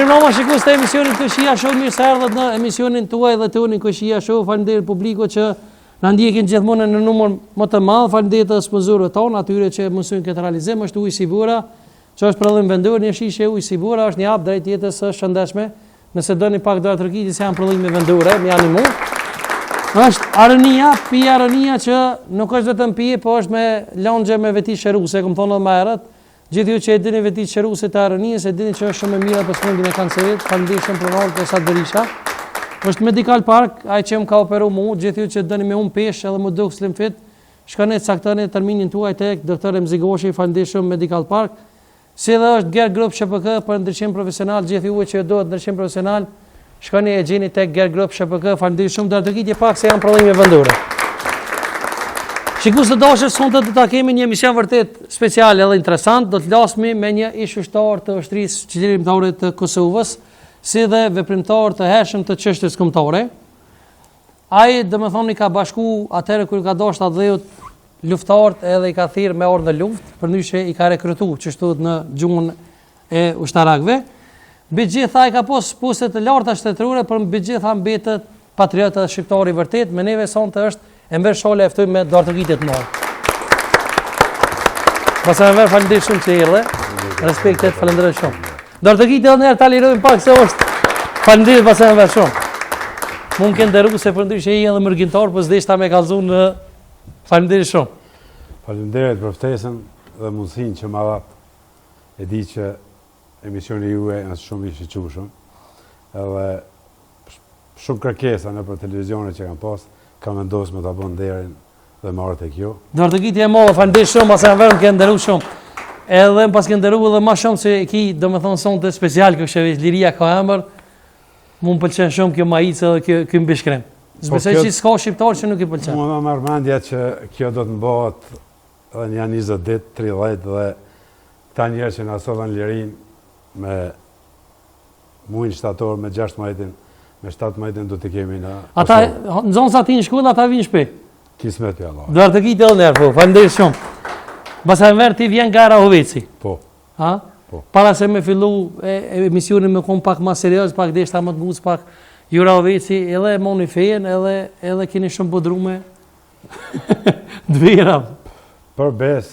Mirëmbrëma shikues të emisionit Këshia Show, mirë se erdhët në emisionin tuaj dhe tonin Këshia Show. Faleminderit publikut që na ndjekin gjithmonë në numër më të madh. Faleminderit të sponsorëve tonë, atyre që mësojnë këtë realizim. Është Uji Sibura, që është prodhim vendor, një shishe Uji Sibura është një hap drejt jetës së shëndetshme. Nëse doni pak do të rrugiti se janë prodhime vendore, më jani mu. Është Aronia, pi Aronia që nuk është vetëm pije, po është me lonxhe me veti sheruse, comme thonë më herët. Gjithë ju që e dini veti sheruse të Aronias, e dini që është shumë e mira për smundjen e kancerit. Faleminderit shumë pronor të Sa Berisha. Është Medical Park, ai që më ka operuar mua, gjithë ju që dëni me peshë edhe më duk slim fit, shkoni caktoni terminin tuaj tek doktor Mzigoshi. Faleminderit shumë Medical Park. Si edhe është Ger Group SHPK për ndryshim profesional, gjithë ju që duhet ndryshim profesional, shkoni e gjeni tek Ger Group SHPK. Faleminderit shumë, do të rrugiti pak se janë prodhime vendore. Shikues të dashur, sonte do ta kemi një emision vërtet special edhe interesant. Do të flasim me një ish ushtar të ushtrisë qeverimtare të Kosovës, si dhe veprimtar të hershëm të çështjes kombëtare. Ai, domethënë, ka bashku atëherë kur ka dashur ta dhëut luftarët edhe i ka thirrë me orë në luftë, përndryshe i ka rekrutuar çështu në gjuhën e ushtarakëve. Mbi gjitha ai ka pas puste të larta shtetërore, por mbi gjitha mbetet patriot dhe shqiptar i vërtet. Me neve sonte është Enver Shole, eftoj me dorëtëkitit të marë. Basa Enver, faleminderit shumë që erdhe. Respektet, faleminderit shumë. Dorëtëkitit edhe njerë ta lirojmë pak se është. Faleminderit Basa Enver shumë. Mund kënë deru se përndryshe i edhe mërgjintar, për s'deshta me kalzu në faleminderit shumë. Faleminderit për ftesën dhe mundësinë që ma dhap. E di që emisioni juaj është shumë i shiqushëm. Edhe shumë kërkesa në për televizionet që kanë pas. Ka vendosur me ta bën derin dhe marrë tek ju. Dorëtëkitja e madhe, faleminderit shumë, Basa Enver, më ke nderuar shumë. Edhe pas ke nderuar edhe më shumë se ki, domethënë sonte special kjo shëvit, liria ka emër. Mu më pëlqen shumë kjo maicë dhe ky mbishkrem. S'besoj që s'ka shqiptar që nuk i pëlqen. Mua më merr mendja që kjo do të mbohet edhe një 20 ditë, 30 dhe këta njerëz që na sollan lirin me muin shtator me 16-in, me 17-in do të kemi në ata në zonë sa ti në shkollë, ata vinë shpejt. Kismet ja Allah. Dorëtëkitë edhe njerë, po, faleminderit shumë. Basa Enver, ti vjen nga Rahoveci. Po. Ha? Po. Para se me fillu emisionin me kon pak më serioz, pak deshta më të ngucë, pak ju Rahoveci, edhe moni fejen, edhe keni shumë bodrume. Dvira. Për bes,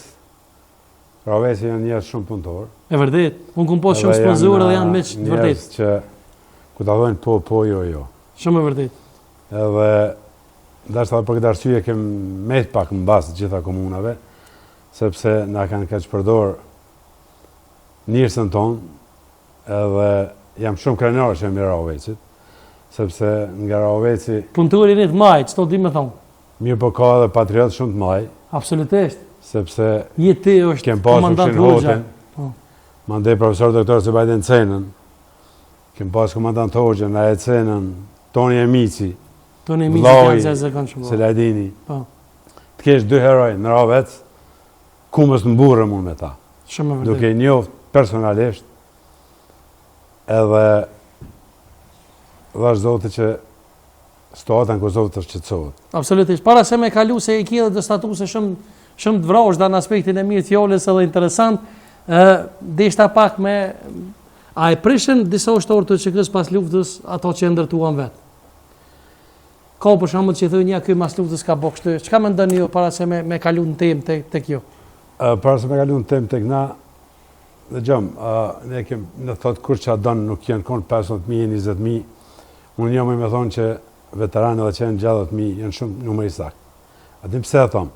Rahoveci janë njerëz shumë punëtor. E vërtet, unë kom pas shumë sponsorë dhe janë meq të vërtet. Që ku ta thojnë po, jo, jo. Shumë e vërtet. Edhe, ndashta për këtë arsye kem met pak mbas të gjitha komunave, sepse na kanë kaq përdor njerëzën tonë, edhe jam shumë krenar që jam i Rahovecit, sepse nga Rahoveci punëtorin e të maj, ç'to di më thonë. Mirë po ka edhe patriot shumë të maj. Absolutisht. Sepse ti është komandant Hoxha. Mandej profesor doktor Zebajden Cenën. Kem pas komandant Hoxha, na e Cenën, Toni Emici. Toni Emici kanë zakonshëm. Selajdini. Po. Të kesh dy heroj në Rahovec, ku mos të mburrem unë me ta. Shumë vërtet. Duke njoft personalisht edhe vazhdojtë që situata në Kosovë të shqetësohet. Absolutisht. Para se me kalu se i kje dhe statuse shumë të vrashda në aspektin e mirë fjolës edhe interesant, deshta pak me a e prishën disa ushtarë të ÇK-s pas luftës ato që ndërtuan vetë. Ka për shembull që thënë ja ky mas luftës ka bëu kështu. Çka mendoni ju para se me kalu në temë tek ju? Para se me kalu në temë tek na, dëgjom, ne kem në thot kur ç'a don nuk janë kon 15.000, 20.000. Unë jam më thonë që veteranë dhe që janë 60.000 janë shumë numër i saktë. A dim pse e them?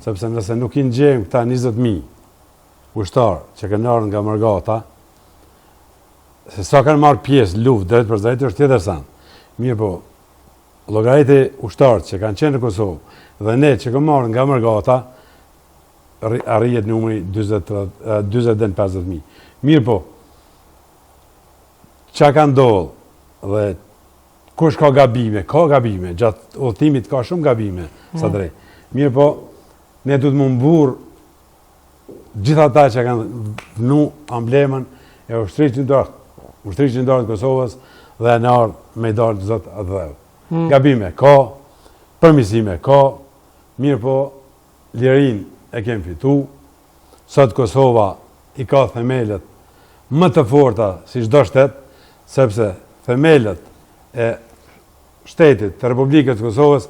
Sepse nëse nuk i ngjejmë këta 20.000 ushtarë që kanë ardhur nga Mërgata, se sa kanë marrë pjesë luftë drejt për drejt është tjetër san. Mirë po, llogariti ushtarët që kanë qenë në Kosovë dhe ne që kemi marrë nga Mërgata arrihet numri 40-50.000. Mirë po, çka ka ndodhur dhe kush ka gabime, gjatë udhëtimit ka shumë gabime, sa drejt. Mirë po, ne duhet më mburr gjithë ata që kanë vënë amblemën e ushtrisë qendrore të Kosovës dhe në ardhë me dalë zot atë. Gabime ka, përmirësime ka, mirë po, lirin e kemi fitu, sot Kosova i ka themelet më të forta si çdo shtet, sepse themelët e shtetit të Republikës Kosovës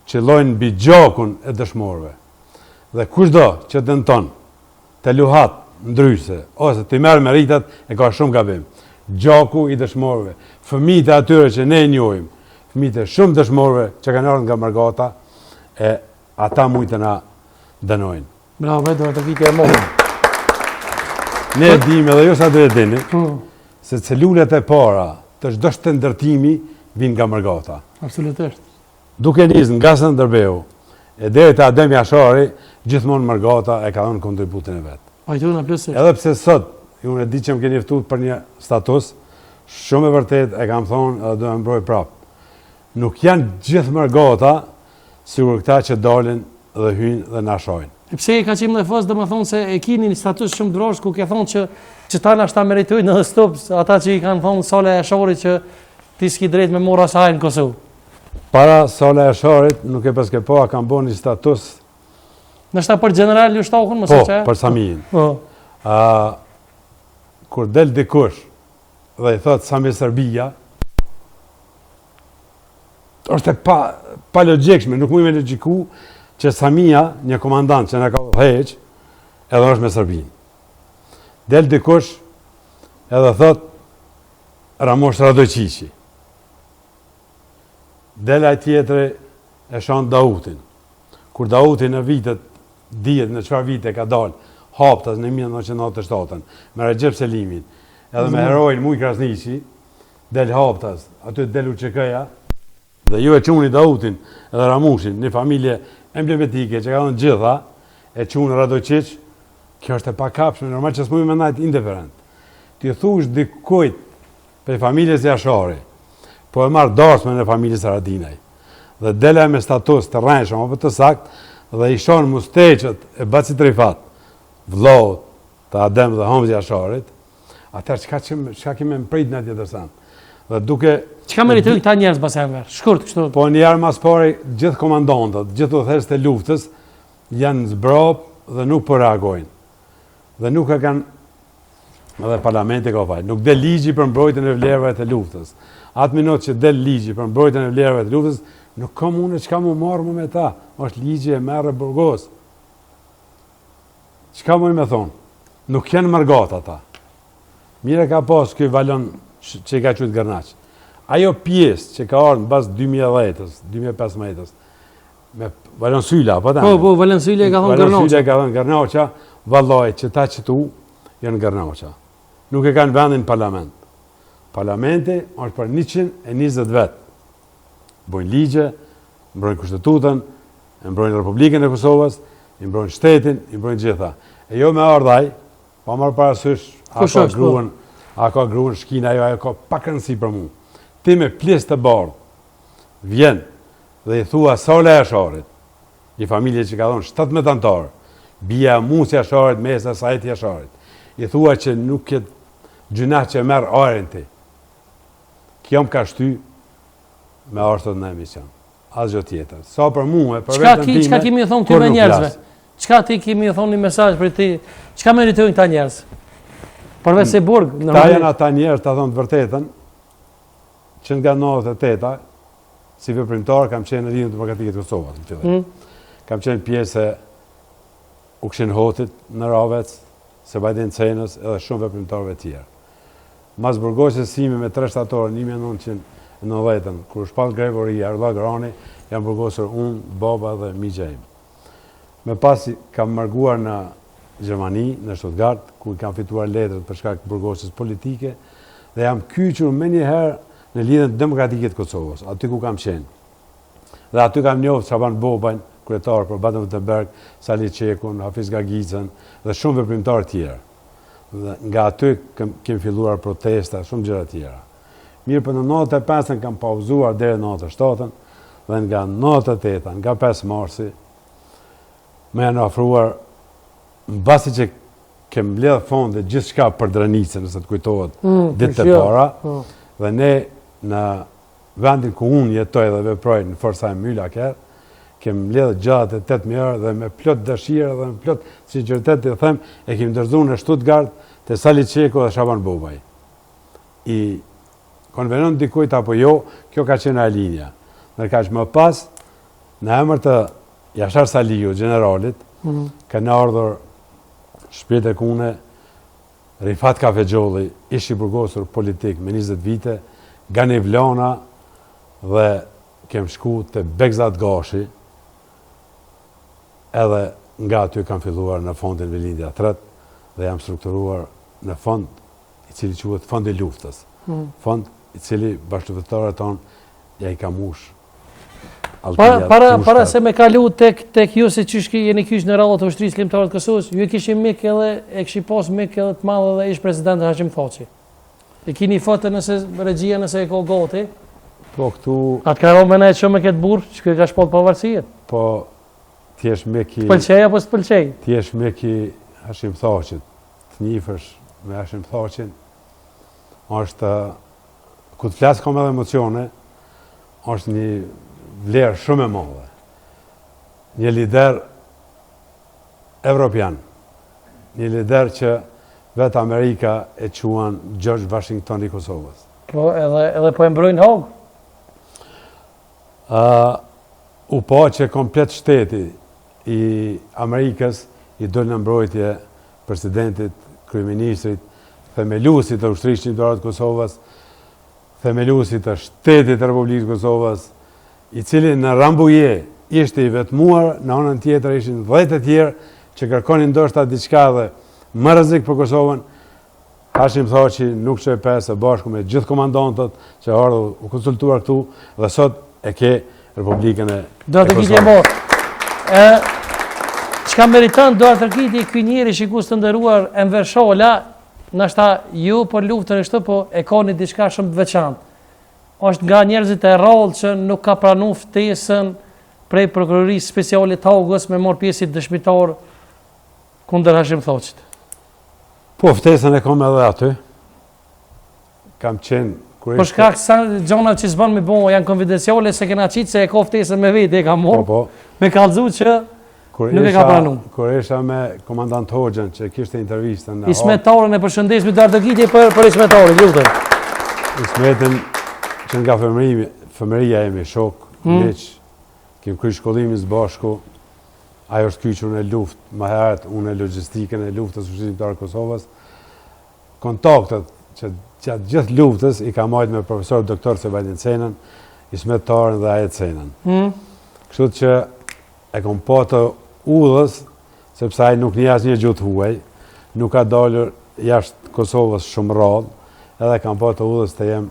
qëllojnë mbi gjakun e dëshmorëve. Dhe kushdo që dënton të luhat ndryshe, ose të merë meritat, e ka shumë gabim. Gjaku i dëshmorëve, fëmijët e atyre që ne njohim, fëmijët e shumë dëshmorëve që kanë ardhur nga Margata, e ata mujtë të na dënojnë. Bravo, do të vite e mohë. Ne e dim edhe jo sa do e dini, se celulet e para të çdo shëndërtimi vinë nga Margata. Absolutisht. Duke nisë nga Skënderbeu e deri te Adem Jashari, gjithmonë Margata e ka dhënë kontributin e vet. Pajtuna plotësisht. Edhe pse sot, unë e di që më keni ftuar për një status, shumë e vërtet e kam thonë edhe do e mbroj prapë. Nuk janë gjithë Margata, sigur këta që dalin dhe hyjnë dhe na shohin. E pse e ka qimë dhe fos, dhe më thonë se e kini një status shumë drosh, ku ke thonë që ta nashta meritojnë edhe stop, ata që i kanë thonë Sala Jasharit që ti s'ki drejt me mora saj në Kosovë. Para Sala Jasharit, nuk e paske po, a kam bo një status. Nashta për general ju shtahun, mëse që? Po, për Samijin. Po. Kur del dikush dhe i thot Sami Serbia, është e pa logjikshme, nuk mujme logjiku që Samia, një komandant që në ka heq, edhe është me Serbinë. Del dikush edhe thot Ramosh Radojqiqi. Del ai tjetri e shon Dautin. Kur Dauti në vitet, dihet në çfarë vite ka dalë, haptas në 1997, me Recep Selimin, edhe me heroin Muj Krasniqi, del haptas, aty del UÇK-ja, dhe ju e quni Dautin edhe Ramushin, një familje emblematike që ka dhënë gjitha, e qunë Radojqiq, kjo është e pakapshme, normal që s'mujmë me najtë indiferent. Ti thush dikujt për familjes Jashari, po e marrë darsme në familjes Haradinaj, dhe dele me status të rrenjshëm, apo të sakt, dhe i shonë musteqët e Bacit Rifat, vllot të Adem dhe Hamzi Jasharit, atër çka kime më prit në tjetër sen. Dhe duke... Çka meritojnë këta njerëz basenver? Shkurt kështu. Po njerë mas pari, gjithë komandantët, gjithë udhëheqësit e luftës, janë zbrop dhe nuk po reagojnë. Dhe nuk e kanë, edhe parlamenti ka fajt, nuk del ligji për mbrojtjen e vlerave të luftës. Atë minut që del ligji për mbrojtjen e vlerave të luftës, nuk kam unë çka mu marrë mu me ta, është ligji e merre Burgos. Çka mu me thonë? Nuk janë Margata ata. Mire ka pas ky valon që i ka qytë Gërnaq. Ajo pjesë që ka ardhur mbas 2010-s, 2015-s, me Valon Syla, apo ta? Po, Valon Syla ka thonë Gërnaqja. Valon Syla ka thonë Gërnaqja, vallaj që ta qëtu janë Gërnaqja. Nuk e kanë vendin parlament. Parlamenti është për 120 vetë. Bojnë ligje, mbrojnë kushtetutën, mbrojnë Republikën e Kosovës, i mbrojnë shtetin, i mbrojnë gjitha. E jo me ardhaj, pa marrë parasysh, a ka gruan shkina, ajo ka pak rëndësi për mu. Ti me pjesë të bardhë, vjen dhe i thua Sala Jasharit, një familje që ka dhonë 17 antarë, bia Musi Jasharit, Mesa Sajt Jasharit, i thua që nuk jetë gjuna që merë arin ti. Kjo më ka shty me artët në emision. Asgjë tjetër. Sa për mua, për vetën time, çka kemi thonë këtyre njerëzve? Çka ti kemi thonë një mesazh për ti? Çka meritojnë këta njerëz? Përveç se burg, ta janë ata njerëz, ta thonë të vërtetën, që nga 98-a, si veprimtar, kam qenë në Lidhjen Demokratike të Kosovës, në fillim. Kam qenë pjesë e Ukshin Hotit në Ravec, Sebajtin Cenës, edhe shumë veprimtarëve të tjerë. Mas burgosjes sime me 3 shtator 1990, kur shpall Gregoria, Ardha Grani, jam burgosur unë, baba dhe miqja im. Me pasi kam marguar në Gjermani, në Stuttgart, ku i kam fituar letrat për shkak të burgosjes politike, dhe jam kyçur më njëherë në Lidhjen Demokratike të Kosovës, aty ku kam qenë. Dhe aty kam njohur Çaban Bobajn, kryetar për Baden-Württemberg, Sali Çekun, Hafiz Gagicën dhe shumë veprimtarë tjerë. Dhe nga aty kemi filluar protesta, shumë gjëra tjera. Mirë, për në 95-ën kam pauzuar deri në 97-ën, dhe nga 98-ën, nga 5 marsi, me janë ofruar, mbasi që kem mbledh fonde gjithçka për Dranicën, nëse të kujtohet ditët e para, dhe ne në vendin ku unë jetoj dhe veproj në Forsheim Mühlaker, kem mbledh gjatë 8.000 euro dhe me plot dëshirë dhe me plot sinqeritet të them, e kemi ndërzuar në Stuttgart te Sali Çeku dhe Çaban Bobaj. i konvenon dikujt apo jo, kjo ka qenë e linja. Ndërkaq më pas, në emër të Jashar Saliu, generalit, kanë ardhur shpjet e kune Rifat Kafexholli, ish i burgosur politik me 20 vite, Gani Vlona dhe kem shku të Begzat Gashi, edhe nga aty kam filluar në fondin Velindja 3 dhe jam strukturuar në fond i cili quhet Fondi i Luftës. Fond i cili bashkëpunëtorët tonë ja i ka mush. Para se me kalu tek ju se çysh jeni kyç në radhë të ushtrisë kombëtare të Kosovës, ju e kishim mik edhe e kishi pas mik edhe të madh edhe ish president Hashim Thaçi. E keni foto nëse regjia nëse e ka gati. Po këtu Atë ka rënë ne shumë me këtë burr, që ka shpall pavarësinë. po ti je mik i Pëlqej apo s'pëlqej? Ti je mik i Hashim Thaçit. Të njihësh me Hashim Thaçin. Është ku të flas kam edhe emocione, është një vlerë shumë e madhe. Një lider evropian. Një lider që vetë Amerika e quan George Washington i Kosovës. Po edhe po e mbrojnë Hog. U po që komplet shteti i Amerikës i dol në mbrojtje presidentit, kryeministrit, themeluesit të ushtrisë kombëtare të Kosovës, themeluesit të shtetit të Republikës Kosovës, i cili në Rambuje ishte i vetmuar, në anën tjetër ishin 10 të tjerë që kërkonin ndoshta diçka dhe më rrezik për Kosovën. Hashim Thaçi nuk çoi pesë bashku me gjithë komandantët që ardhur u konsultuar këtu dhe sot e ke Republikën e Do të kishte morë. Çka meriton do të kiti ky njeri shikus të nderuar Enver Shola, ndoshta ju për luftën e kështu po e kanë diçka shumë të veçantë. Është nga njerëzit e rrallë që nuk ka pranuar ftesën prej prokurorisë speciale të Hogës me marr pjesë dëshmitar kundër Hashim Thaçit. Po ftesën e kam edhe aty. Kam qenë kur Për shkak se gjona që s'bën me bon janë konfidenciale se kena qitë se e ka ftesën me vetë e ka marrë. Po. Me kallëzu që nuk e ka pranuar. Kur isha me komandant Hoxhën që kishte intervistën në Ismetarën e përshëndes me dardëgjitje për Ismetarin, lutem. Ismetin që nga fëmëria jemi shok, miq, kem kryer shkollimin së bashku. Ajo është kyçur në luftë, më herët unë në logjistikën e luftës së kombëtare të Kosovës. Kontaktet që gjatë gjithë luftës i ka marrë me profesor doktor Sebastian Cenën, Ismetarin dhe Ajet Cenën. Kështu që e kom pa të udhës, sepse ai nuk një asnjë gjuhë të huaj, nuk ka dalur jashtë Kosovës shumë rradh, edhe kam pa të udhës të jem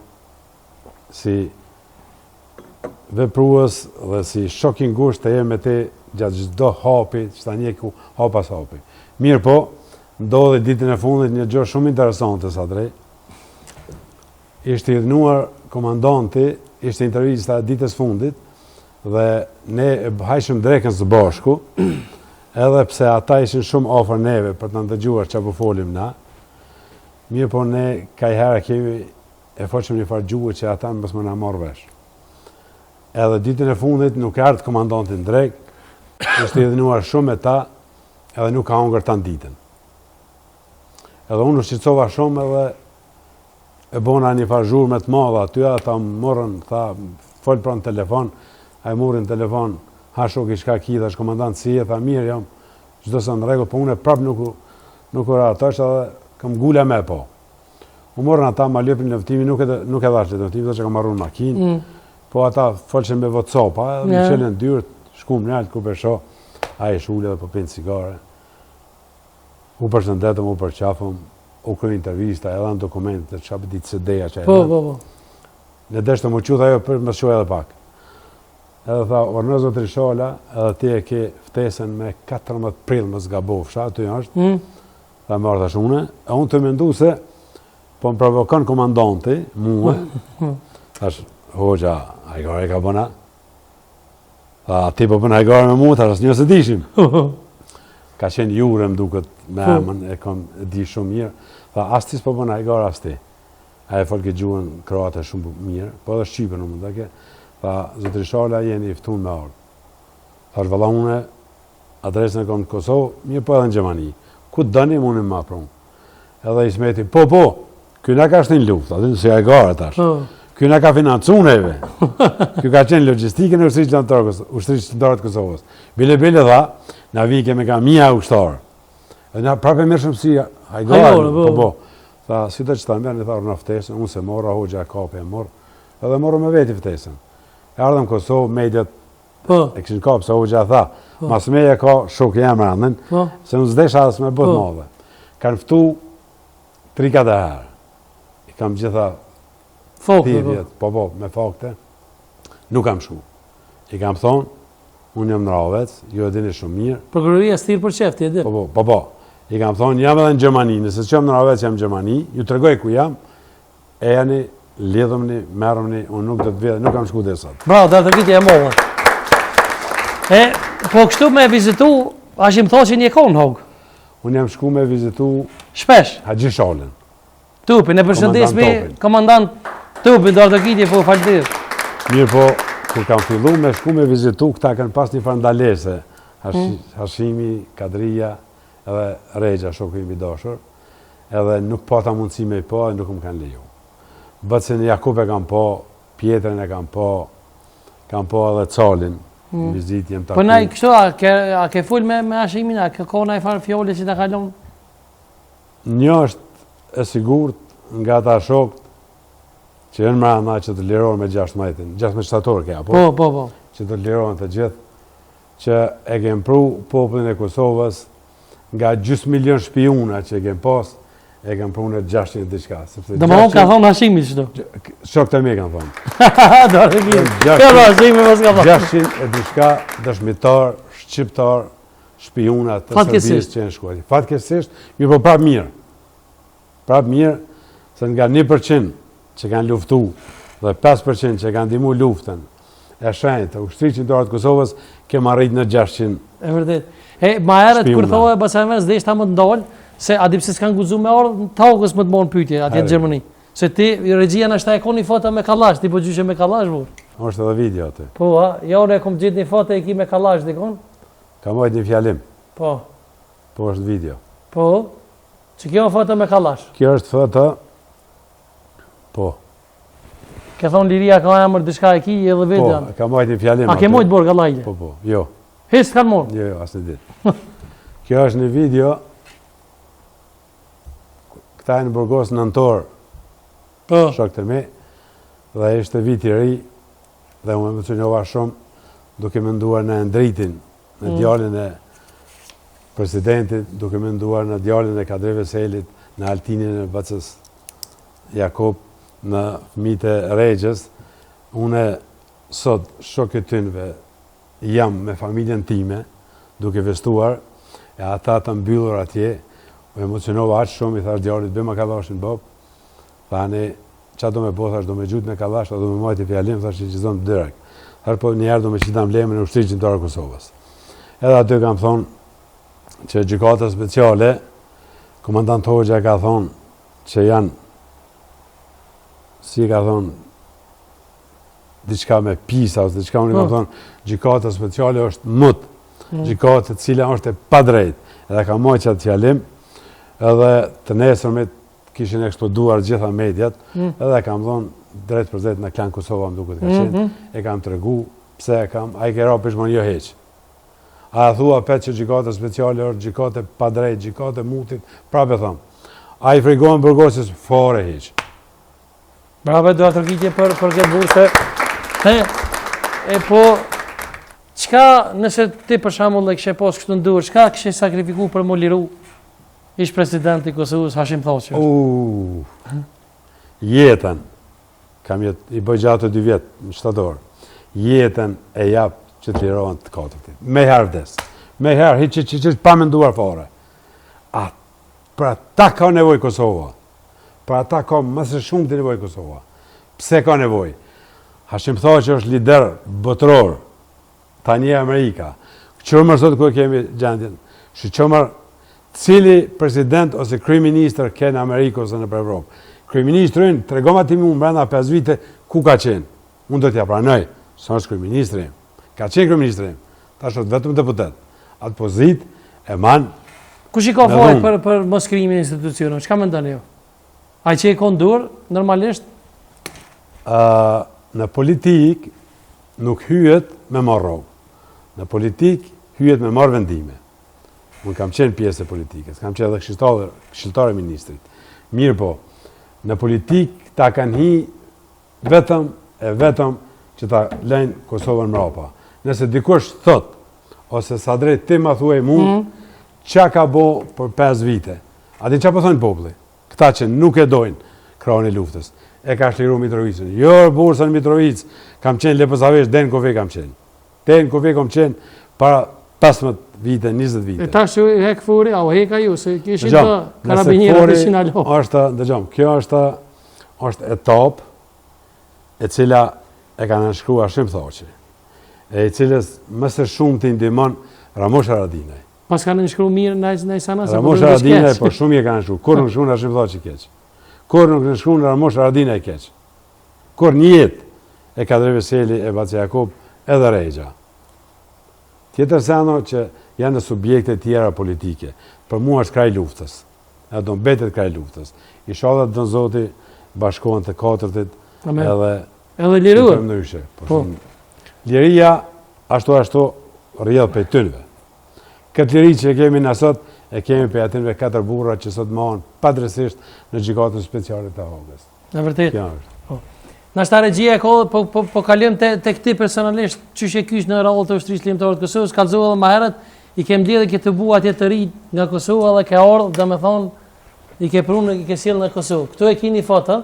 si veprues dhe si shok i ngushtë të jem me te gjatë çdo hapi, që tani ku hap pas hapi. Mirë po, ndodhi ditën e fundit një gjë shumë interesante sa drejt. Ishte i dhënuar komandanti, ishte intervista ditës fundit dhe ne e hajshëm drekën së bashku, edhe pse ata ishin shumë afër neve për të na dëgjuar çfarë po folim na. Mirë po ne kajherë kemi e foqëm një farë gjuhë që ata mos më na marrë vesh. Edhe ditën e fundit nuk ardh komandanti në drek, ishte i dhënuar shumë me ta, edhe nuk ka hongër ta ditën. Edhe unë u shqetësova shumë edhe e bona një farë zhurmë të madhe aty, ata morën, tha, fol pranë telefon, ai morën telefon, ha shoku çka ki, thash komandant si e, tha mirë jam, çdo sa në rregull, po unë prap nuk ora atash edhe kam gula me po. U morën ata ma lëpin lëftimi, nuk e dhash lëftimi, që kam marrur makinë. Po ata folshin me WhatsApp, më çelën dyrt, shkum nalt ku besho, ai shule dhe po pinë cigare. U përshëndetëm, u përqafëm, u kërë intervista, edhe në dokumentet, që apë ditë CD-ja që e Po. Në deshtë më quth ajo për më shoj edhe pak. Edhe tha, orë zotri Shola, edhe ti e ke ftesën me 14 prill më zgabofsha, aty është, tha marrë thash une, e unë të mendu se, po më provokon komandanti, mua, thash, Hoxha, hajgare ka bëna, tha, ti po bëna hajgare me mua, thash, njëse dishim. Ka qenë jure më duket me emën, e kom di shumë mirë. Tha, as ti s'po bën hajgar, as ti. A e folke gjuhën kroate shumë mirë, po edhe shqipën në mund ke. Tha, zotri Shola jeni i ftun me ardhë. Thash, valla une, adresën e kom në Kosovë, mirë po edhe në Gjermani. Ku të dëni, unë më apron. Edhe Ismeti, po, Ky na ka shtin luftë, aty se ja gara tash. Ky na ka financu neve. Ky ka qenë logjistikën e ushtrisë qendrore të Kosovës. Bile dha, na vi kemi ka 1000 ushtar. Edhe na prapë më shumë si hajgora, po. Tha, si të që ta mërë, një tharë në ftesën, unë se mora, hoxha kape e morë, edhe morë me veti ftesën. E ardhëm Kosovë, mediat e këshin kapë, se hoxha tha, mas meja ka shokë jam randën, se unë zdesha asë me bëtë madhe. Kanë ftu 3-4 herë. I kam gjitha thirjet, po, me fakte, nuk kam shku. I kam thonë, unë jam në Ravec, ju e dini shumë mirë. Prokuroria stirë për qefti, e di? Po. I kam thonë, jam edhe në Gjermani, nëse që jam në Ravec, jam në Gjermani, ju të regoj ku jam, e janë, lidhëmni, merëmni, unë nuk do të vjedhe, nuk kam shku dhe sot. Bravo, dhe të kitje e mohë. Po kështu me vizitu, ashim tho që një konë, hogë? Unë jam shku me vizitu... Shpesh? Haxhi Shalën. Tupin, e përshëndes me komandant Tupin, dhe të kitje po faltir. Mirë po, kur kam fillu me shku me vizitu, këta kanë pas një farndalese, Hashimi, Kadria, edhe Regja, shoku i dashur, edhe nuk pata mundësi me i po, edhe nuk më kanë leju. Bëtësin Jakub e kam po, Pjetrën e kam po edhe Calin, vizit jem taku. Po na i kështu, a ke full me Hashimin, a ke kona i farë fjole që të kalon? Një është e sigurt nga ta shokët që jenë mrena që të lirojnë me 16 shtatorë kja, po. Që të lirojnë të gjithë, që e kemë pru popullin e Kosovës nga gjysmë milion shpijuna që e kemë pas, e kemë pru në 600 diçka. Dhe më ka thonë Hashimi qëto? Shokët e mi kanë thonë. Do të mirë. Kërë Hashimi mos ka thonë. 600 e diçka dëshmitar, shqiptar, shpijuna të Serbisë që jenë shkuar. Fatkeqësisht, mirë po prapë mirë. Prapë mirë, se nga 1% që kanë luftu dhe 5% që kanë ndihmu luftën e shenjtë të ushtrisë qendrore të Kosovës, kemë arrit në 600. E vërtet. Ma herët kur thohe Basames dhe ishta më të ndalë, se a di pse s'kanë guxu me orë në tokës më të morën pyetje atje në Gjermani. Se ti regjia na shta e koni foto me kallash, ti po gjyshe me kallash vur. Është edhe video aty. Po, jo ne kom gjetë një foto e ki me kallash dikon. Ka mojt një fjalim. Po. Po është video. Po. Që kjo foto me kallash. Kjo është foto. Po. Ke thonë liria ka emër diçka e ki edhe vetë. Po, ka mojt një fjalim. A ke mojt borë kallajle? Po, jo. Hes kanë morë? Jo, asë në ditë. Kjo është një video. Këta e në Burgos nëntor, shok të mi, dhe ishte viti ri, dhe unë më të njova shumë, duke menduar në ndritin, në djallin e presidentit, duke menduar në djallin e Kadri Veselit, në altinin e Bacës Jakub, në fëmijët e Regjës. Unë sot shok e tynëve jam me familjen time, duke vestuar, e ata të mbyllur atje, u emocionova aqë shumë, i thash djallit, bëma kallashin bob, thani, qa do me bo, thash, do me gjut me kallash, do me majt i fjalim, thash, që zonë të direkt. Thash, po njerë do me qitam lemën e ushtrisë qendrore Kosovës. Edhe aty kam thonë që gjykata speciale, komandant Hoxha ka thonë që janë, si ka thonë, diçka me pisa, ose diçka unë kam thonë, gjykata speciale është mut, gjykata cila është e padrejt, edhe ka mojt që atë fjalim, edhe të nesërmit kishin eksploduar gjitha mediat, edhe kam thonë drejt për drejt në Klan Kosova më duket ka qenë, e kam të regu, pse e kam, a i kera pishmon jo heq. A thua pet që gjykata speciale është gjykate pa drejt, gjykate mutit, prapë e thamë. A i frigohen Burgosis fare heq. Brave, do atë rëkitje për këtë burse. E po, qka nëse ti për shamull e kështë posë kështë nduar, qka kështë sakrifiku për më liru ish presidenti Kosovës Hashim Thaçi? Jetën, kam i bëj gjatë 2 vjetë në shtator, jetën e japë që të lirohen të katërtit. Me herë vdes. Me herë, që pa menduar fare. Pra ta ka nevoj Kosova. Pra ta ka mësë shumë të nevoj Kosova. Pse ka nevoj? Hashim Thaçi është lider botëror, tani Amerika. Qëmër sot kërë kemi gjendjen, qëmër cili president ose kryeministër ke në Amerikë ose në Evropë. Kryeministrin, të regoma timi unë brenda 5 vite, ku ka qenë? Unë do t'ja pranoj, së është kryeministrim. Ka qenë kryeministrim, ta është vetëm deputet. Atë pozit e man. Kush i ka fajt për mos krijimin e institucioneve? Çka mendoni ju? A që e kondur, normalisht? Në politik nuk hyet me marrë rrogë. Në politik hyet me marrë vendime. Unë kam qenë pjesë e politikës, kam qenë edhe këshilltar e ministrit. Mirë po, në politik ta kanë hi vetëm që ta lejnë Kosovën mrapa. Nëse dikush thot, ose sa drejt ti ma thuaj mu, qa ka bo për 5 vite? A din qa po thonë populli? Këta që nuk e dojnë krahun e luftës. E ka shliru Mitrovicën. Jo, bursën Mitrovic, kam qenë Lepësavesh, Den Kove kam qenë. Den Kove kam qenë para 15 vite, 20 vite. E ta që hek furi, a o heka ju, se kishin të karabinjerët e sinalo. Kjo është etapë e cila e ka nënshkrua Shim Thaçi, e cilës mëse shumë të ndihmon Ramush Haradinaj. Pas ka nënshkru mirë në sana se Ramush Haradinaj, po shumë e ka nënshkru. Kur nuk shkru në Shim Thaçi keq. Kur nuk nënshkru në Ramush Haradinaj keq. Kur një jetë e Kadri Veseli, e Baci Jakub, edhe Rejgja. Tjetër seno që janë subjekte tjera politike. Për mua është kraj luftës. E do mbetet kraj luftës. Inshallah dën Zoti bashkohen të katërtit edhe liruar. Liria ashtu rrjedh për tynve. Këtë liri që kemi në sot, e kemi për atinve 4 burra që sot mohon padrejtisht në gjykatën speciale të Hogës. Në vërtet. Kjo është. Na shta regjia e kohë, po kalim të këti personalisht, që që kysh në rallë të ushtrisë ligjore të Kosovës, kallëzova edhe më herët, i kem lidhë këtë buë atje të ri nga Kosova dhe ke ardhë, dhe me thonë, i ke prunë, i ke sjellë në Kosovë. Këtu e kini foto?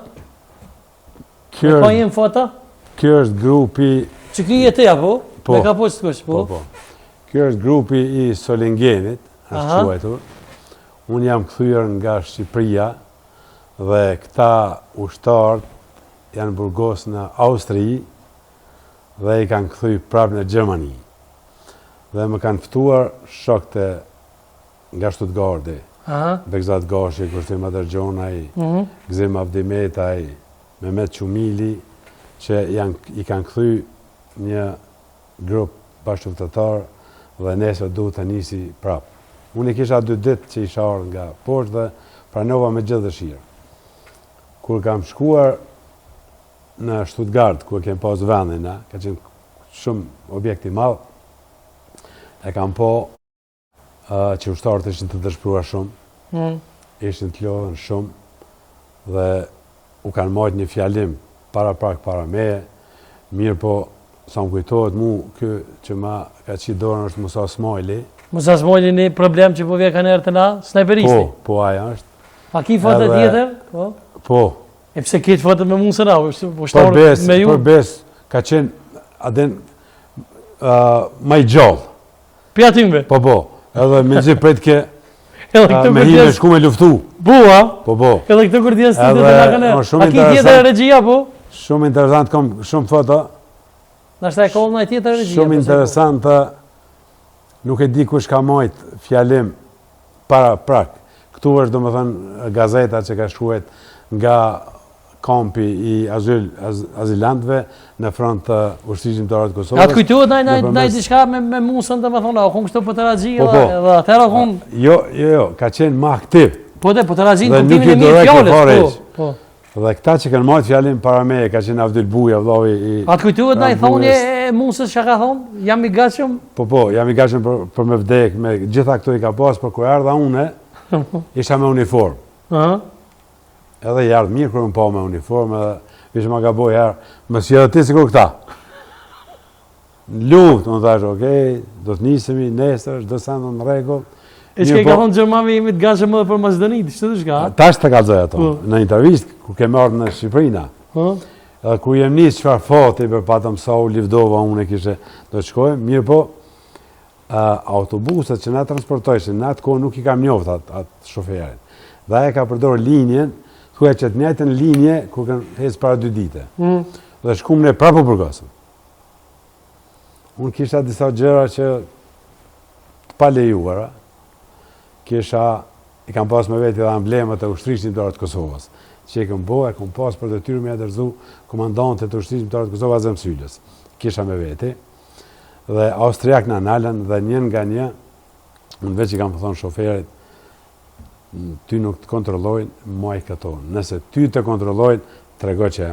Kjo është grupi... Që kjo jetë ja, po? Me ka poqë të kush, po? Kjo është grupi i Solingenit, është quajtur. Unë jam kthyer nga Shqipëria dhe këta ushtarët janë burgos në Austri dhe i kanë kthy prapë në Gjermani. Dhe më kanë ftuar shokte nga Stuttgarti, Begzat Gashi, Kushtim Adergjonaj, Gzim Avdimetaj, Mehmet Qumili, që i kanë kthy një grup bashkëpunëtor dhe nesër duhet të nisi prapë. Unë i kisha 2 ditë që isha ardhur nga poshtë dhe pranova me gjithë dëshirë. Kur kam shkuar në Stuttgart, ku e kem pas vendin, ka qenë shumë objekti madh, e kam po që ushtarët ishin të dëshpëruar shumë, ishin të lodhën shumë dhe u kanë marrë një fjalim para meje, mirë po sa më kujtohet mu që ma ka qitë dorën është Musa Smajli. Musa Smajli një problem që po vje ka nërë të na, snajperisти? Po, aja është. A ki foto tjetër? Po. E pse këtë foto me Musa na? Përbes, ka qenë aden ma i gjallë. Pi atimve? Po, edhe me zi prejt ke me hi me shku me luftu. Bua? Po. Edhe këtë kur tjesë të të nga ka nërë. A ki tjetër regjia, po? Shumë interesant, kom shumë foto. Nashta e kollë në tjetër regjia. Shumë interesant, nuk e di kush ka majt fjalim para prak. Këtu është do më thënë gazeta që ka shkruajt nga kampi i azilantëve në front të ushtrisë shqiptare të Kosovës. Atë kujtuat ndaj diçka me Musën, do më thonë, a kon kështu po të razhi edhe atëherë kon. Jo, ka qenë më aktiv. Po të razhi në kuptimin e mirë fjalës. Po. Dhe këta që kanë marrë fjalin para meje, ka qenë Avdil Buja, vllavi i... Atë kujtuat ndaj thonje e Musës që ka thonë, jam i gatshëm? Po, jam i gatshëm për me vdek, me gjitha këto i ka pas, për kur erdha une, isha me uniform. Edhe i ardhë mirë kërë më pa me uniform, edhe vishë ma ka boj herë, më si edhe ti si kur këta. Në luft, më thashë, okej, do të nisemi, nesër, do sendë në regull. E që ka thonë Gjermami jemi të gatshëm edhe për Maqedoninë, që të shka? Tash të kalzoj ato, në intervist, ku ke marrë në Shqiprina. Edhe ku jem nisë qëfar fati për patëm sa u Livdova, unë e kishe do të shkojmë, mirë po, autobuset që na transportojshin, në atë kohë nuk i kam njoftë atë shoferin. Dhe e ka përdorë linjen, thuaj që të njëjtën linje, ku kanë hecë para 2 dite. Dhe shkum ne prapë Burgasëm. Unë kisha disa gjëra që të palejuara, i kam pas me veti dhe emblemat e ushtrisë shqiptare të Kosovës, që e kam pas për detyrë me dërzu komandante të ushtrisë shqiptare të Kosovës Azem Syllës. Kisha me veti, dhe Austriak në nalën dhe njën nga një, unë veç i kam thonë shoferit, ty nuk të kontrollojnë, maj këto. Nëse ty të kontrollojnë, trego që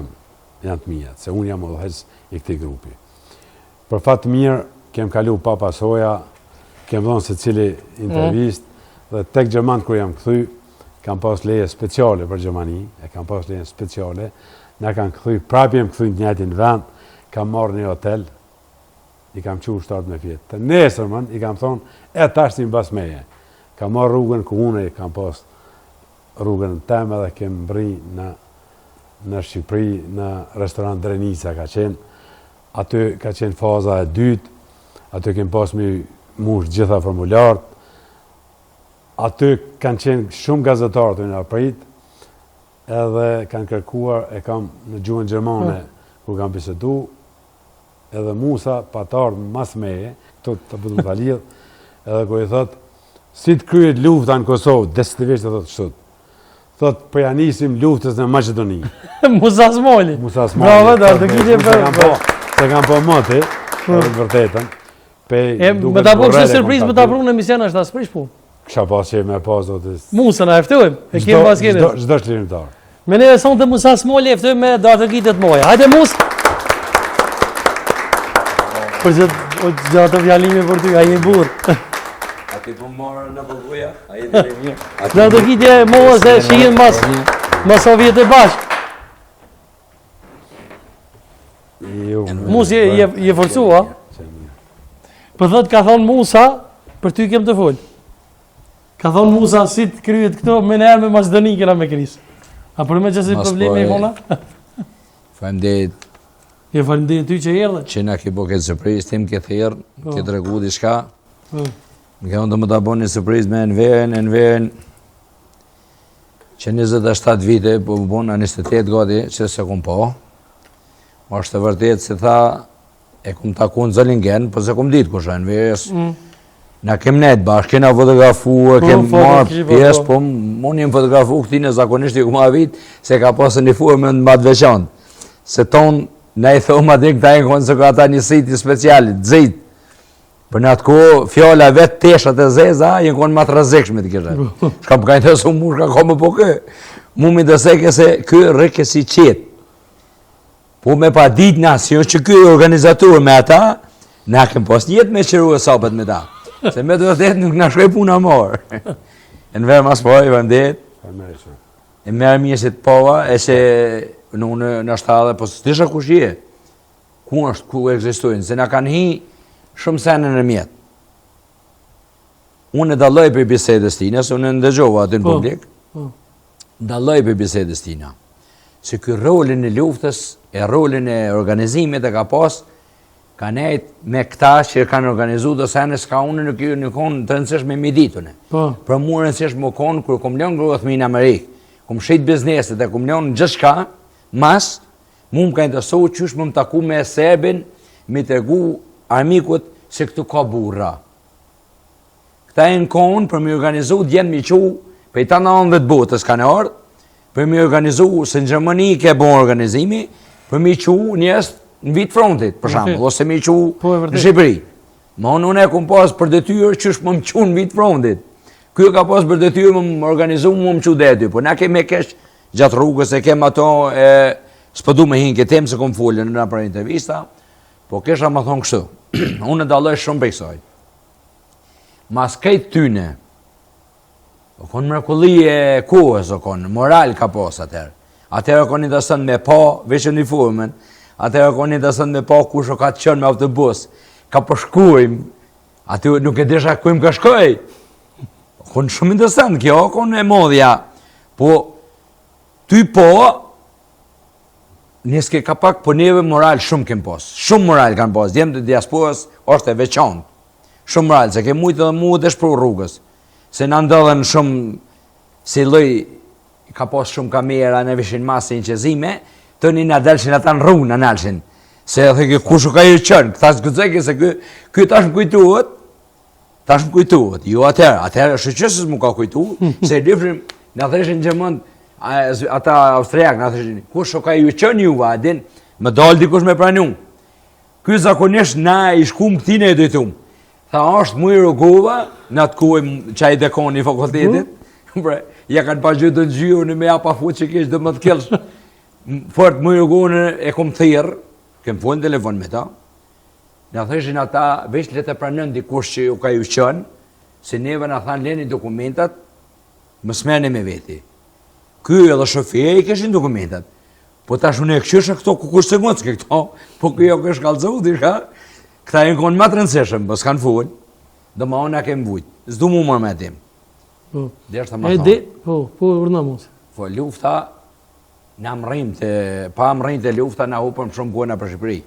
janë të mija, se unë jam udhëheqës i këtij grupi. Për fat të mirë, kem kalu pa pasoja, kem dhënë se cili intervist, dhe tek Gjerman kur jam këthy, kam pas leje speciale për Gjermani, kam pas leje speciale, na kanë këthy, prapë jem këthy në njëjtin vend, kam marrë një hotel, i kam qu shtatë me fjetë. Të nesërmën, i kam thonë, tash një bas meje. Kam marrë rrugën ku une, kam pas rrugën në temë dhe kem mbri në Shqipëri, në restorant Drenica ka qenë. Aty ka qenë faza e dytë, aty kem pas me mush gjitha formularët. Aty kanë qenë shumë gazetarë të në aprit, edhe kanë kërkuar, e kam në gjuhën gjermane, ku kam bisedu, edhe Musa, patarë mas meje, këto të bëdu të lidhë, edhe ku i thotë, si të kryet lufta në Kosovë, desitivisht e thotë kështu. Thotë, për janisim luftës në Maqedoni. Musa Smoli. Musa Smoli. Bravo, të kishim për... Se kam po mëti, edhe të vërtetën. Me ta bëmë shumë surprizë, me ta prunë në emision është ta sprish punë. Kësha pas që me pas do të... Musa na eftojmë, e kemë pas kene. Çdo çlirimtar. Me ne son të Musa Smoli eftojmë me dartëkitet moja. Hajde Musa! Për që gjatë fjalimi për ty, a je burë. A ti po marrë në përgoja, a je dhe mirë. Dartëkitje moja se shihin mas Sovjet e bashkë. Musa je forcua. Për thot ka thonë Musa, për ty kem të folë. Ka thonë Musa, si të kryet këto, me nërë me Macedoni këna me krisë. A për me që si probleme i kona? Faleminderit. Je faleminderit ty që erdhe. Që na ke bo këtë surprizë, tim ke thirrë, ke tregu diçka. Më ka të më ta bëni surprizë me Enverin, që 27 vite, po më bona 28 gati, që se kum po. Është të vërtet se tha, e kum taku në Zolingen, po se kum ditë kush është Enveris. Na kem net bashkë, kena fotografu, kem marrë pjesë, po unë jem fotografu këti në zakonisht i kuma vit, se ka pasë një formën më të veçantë. Se tonë, na i thoma dhe këta e konë se ka ata një siti specialit, dzit. Për në atë ko, fjalla vetë teshat e zeza, jenë konë ma të rëzekshme të kështë. Shka për kajnë të su mu, shka komë po kë. Mu mi të seke se kë rëke si qetë. Po me pa ditë nasion që kë organizator me ata, na kem pas njetë me qëru e sapet me ta. Se me të vërtet nuk nga shkoj puna morë. E në verë mas po, i vëndet. E merë mje si të pova, e se në shtadhe, po së tisha kush je. Ku është, ku egzistojnë, se na kanë hi shumë senën e mjetë. Unë e dalloj për bisedës tina, se unë e ndëgjova aty në publik. Dalloj për bisedës tina. Se kë rolin e luftës, e rolin e organizimit e ka pas, ka nejt me këta që kanë organizu do sene s'ka unë në konë të rëndësishme me ditune. Për mu rëndësishme më konë, kërë kom leon grotëmi në Amerikë, kom shqit bizneset e kom leon në gjithë shka, mas, mu më ka interesu qysh më taku me Serbin, mi të regu armikut se këtu ka burra. Këta e në konë për mi organizu djenë mi qu, për i ta në anë dhe të botës ka në ardhë, për mi organizu, se në Gjermani ke bon organizimi, për mi qu njës në vitë frontit, për shambull, ose mi qu në Shqipëri. Ma unë e kom pas për detyrë qysh më qu në vitë frontit. Kjo ka pas për detyrë më organizu më qu dety, po na keme kesh gjatë rrugës e kem ato e s'pëdu me hinë këtem se kom folën në për intervista, po kesha më thonë kështu. Unë e dalloj shumë për kësaj. Mas kejtë tyne, o konë mrekulli e kohës, o konë, moral ka pas atërë. Atërë o konë i dësën me pa, veç uniformen, atërë o konë i dësën me pa kush o ka të qënë me autobus, ka përshkujmë, aty nuk e desha kujmë ka shkoj. O konë shumë interesant, kjo o konë e modhja, po, ty po, njëske ka pak po neve moral shumë kem pas, shumë moral kanë pas, djemë të diasporës është e veçantë, shumë moral, se ke mujtë dhe mu dhe shpru rrugës, se në ndodhen shumë, si loj, ka pas shumë kamera në vishin masë inqezime, të një në delshin ata në rrugë në nelshin, se e theke kushu ka i qënë, këta së këzeke se kjo tash më kujtuhet, jo atërë është qësës më ka kujtuhet, se lifrim në threshin gjëmënd, ata austriak në threshin, kushu ka i qënë juva, adin, më dalë dikush me pranu, kjo zakonisht na i shkum këtine e dojtum, tha është mu i rogova, në atë kuaj që a i dekon i fakultetit, Bre, ja kanë pa gjithë të gjyë, në me ja pa fut që kishë dhe më të kelsh. Fort më rëgonë e kom thirë, kem fund telefon me ta, në thëshin ata, veç le të pranën dikush që ju ka ju qënë, se neve në thanë leni dokumentat, më smeni me veti. Ky edhe shofia i keshin dokumentat. Po tash unë e këqysha këto ku kush të ngocke këto, po kjo kësh kalëzohu dishka, këta e në konë matë rëndëseshëm, po s'kanë full, dhe ma unë a kemë vujt, s'du mu mërë me tim. Dhe është të më thonë. Po, urna mos. Po, lufta, pa më rrim të lufta, na hupëm shumë kona për Shqipëri.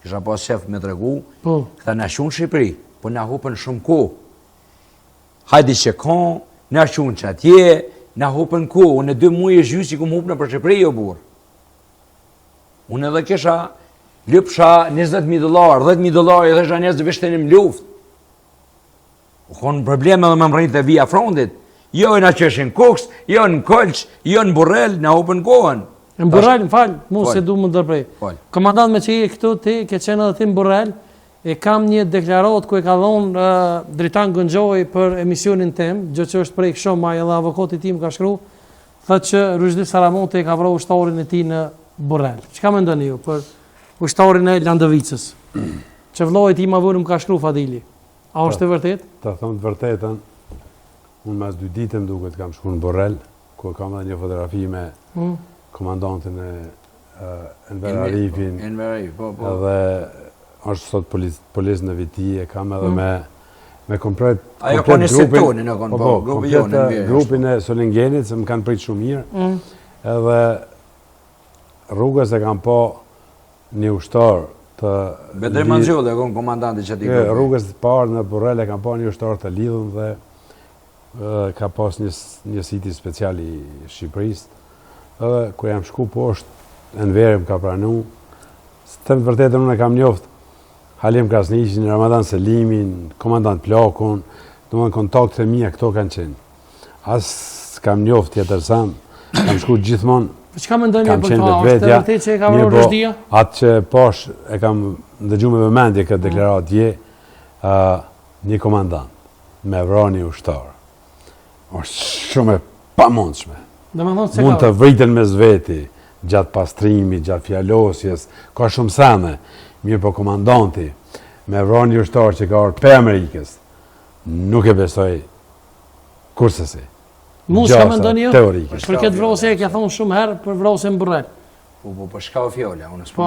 Kisha pas shef me të regu, këta na shunë Shqipëri, po na hupën shumë ko. Hajdi që kon, na shunë që atje, na hupën ko. Unë e 2 muaj e gjysë që kumë hupën për Shqipëri, jo burë. Unë edhe kisha, lypsha $20,000, $10,000, edhe isha njerëz të vishtenim luft. U konë probleme dhe me më rritë të via frontit. Jo në qeshin koks, jo në kolq, jo në burrel, në hupën kohën. Në burrel, më falë, mu se du më dërprej. Komandant me që i këtu ti, ke qenë edhe ti në burrel, e kam një deklarat ku e ka dhonë Dritan Gëngjoj për emisionin tem, gjë që është prej shumë, edhe avokati tim ka shkru, thëtë që Rushdie Saramonte e ka vrau ushtarin e ti në burrel. Që ka me ndoni ju për ushtarin e Landovicës? Që vllojt i ma vërëm ka shkru Fadili. A është e vërtet? Ta thonë të vërtetën, unë mas 2 ditën duket kam shku në Borrell, ku kam edhe një fotografi me komandantin e Enver Arifin, edhe është sot polis në viti, e kam edhe me komplet grupin e Solingenit, se më kanë pritë shumë mirë, edhe rrugës e kam po një ushtar, Bedri Manxholle, e konë komandanti që ti grupi. Rrugës të parë në Borrell e kam pa një ushtar të lidhën dhe ka pas një siti special i Shqipërisë. Edhe kur jam shku poshtë, Enveri më ka pranu. Të më vërtetën unë e kam njoft Halim Krasniqin, Ramadan Selimin, komandant Plakun, do më në kontakte mija këto kanë qenë. As kam njoft tjetër sam, kam shku gjithmonë. Që ka me ndonjë për ta, është të vërtet që e ka vrarë Rushdia? Atë që posh e kam ndëgju me vëmendje këtë deklarat je, një komandant me vrarë një ushtar. është shumë e pamundshme. Mund të vriten me zveti, gjatë pastrimit, gjatë fjalosjes, ka shumë sene, mirë po komandanti, me vrarë një ushtar që ka orë pe Amerikës, nuk e besoj kursesi. Mu s'ka me ndonjë jo? Për këtë vrasje e kja thonë shumë herë për vrasje në Borrell. Po shka o fjolla, unë Po,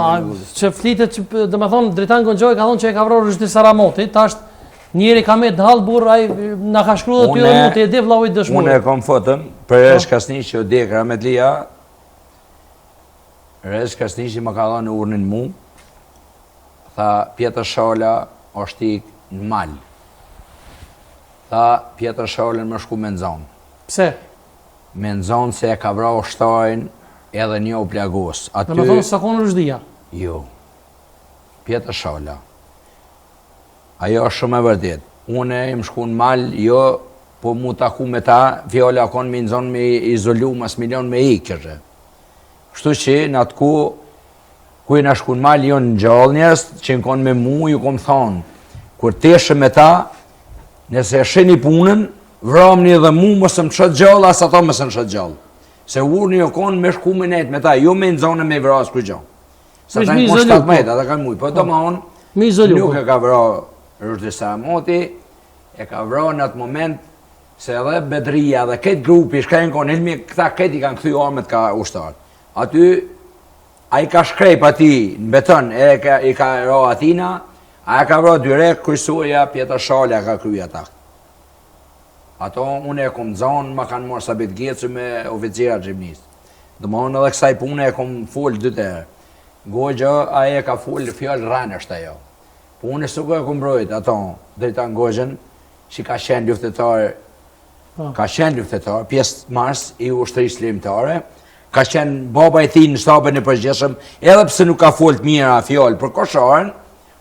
që flitet që, dhe me thonë, Dritan Gëngjoj ka thonë që e ka vrarë Rushdie Saramonti, tash njeri ka me të halë burë, na ka shkru dhe ty dhe mu të e di vllavit dëshmurë. Unë e kom fotën, për Resh Kasniqi o dhe Krametlia, Resh Kasniqi më ka dhënë urnin mu, tha Pjetër Shala është ikë në mal. Tha Pjetër Shalën më shku me nëzonë. Pse? Me nëzonë se e ka vra ushtarin edhe një o plagos. Në me thonë së konë Rushdia? Jo. Pjetër Shala. Ajo është shumë e vërtet. Une im shku në mal, jo, po mu taku me ta, fjole akon me nëzonë me izolu, mas milion me ikërë. Kështu që në atë ku i në shku në mal, jo në gjallë njës, që në konë me mu, ju kom thonë, kur teshe me ta, nëse e sheni punën, vramni dhe mu mësë më qëtë gjallë, asë ato mësë më qëtë gjallë. Se urni jo konë me shku me nejtë me ta, jo me nëzonë me vrasë kërë gjallë. Sa ta në konë 7 metë, ata kanë mujë, po të ma onë, nuk e ka vra Rushdie Saramonti, e ka vra në atë moment, se edhe Bedria dhe këtë grupi, shka e në konë, ilmi këta këtë i kanë këthy armet ka ushtarë. Aty, a i ka shkrejp ati në beton, i ka ra atina, a i ka vra direkt krysoja, Pjetër Shala ka kryja ta. Ato unë e kom zonë, ma kanë morë Sabit Gjecu me oficira gjimnisë. Dhe ma unë edhe kësaj punë e kom full 2 herë. Gojgja, a e ka full fjallë ranështë ajo. Po unë e suko e kom brojt ato, Dritan Gojgjen, që ka qenë luftetar, pjesë mars i ushtërisë lejmëtare, ka qenë baba i ti në shtabën e përgjithshëm, edhe pse nuk ka full të mira fjallë për Kosharen,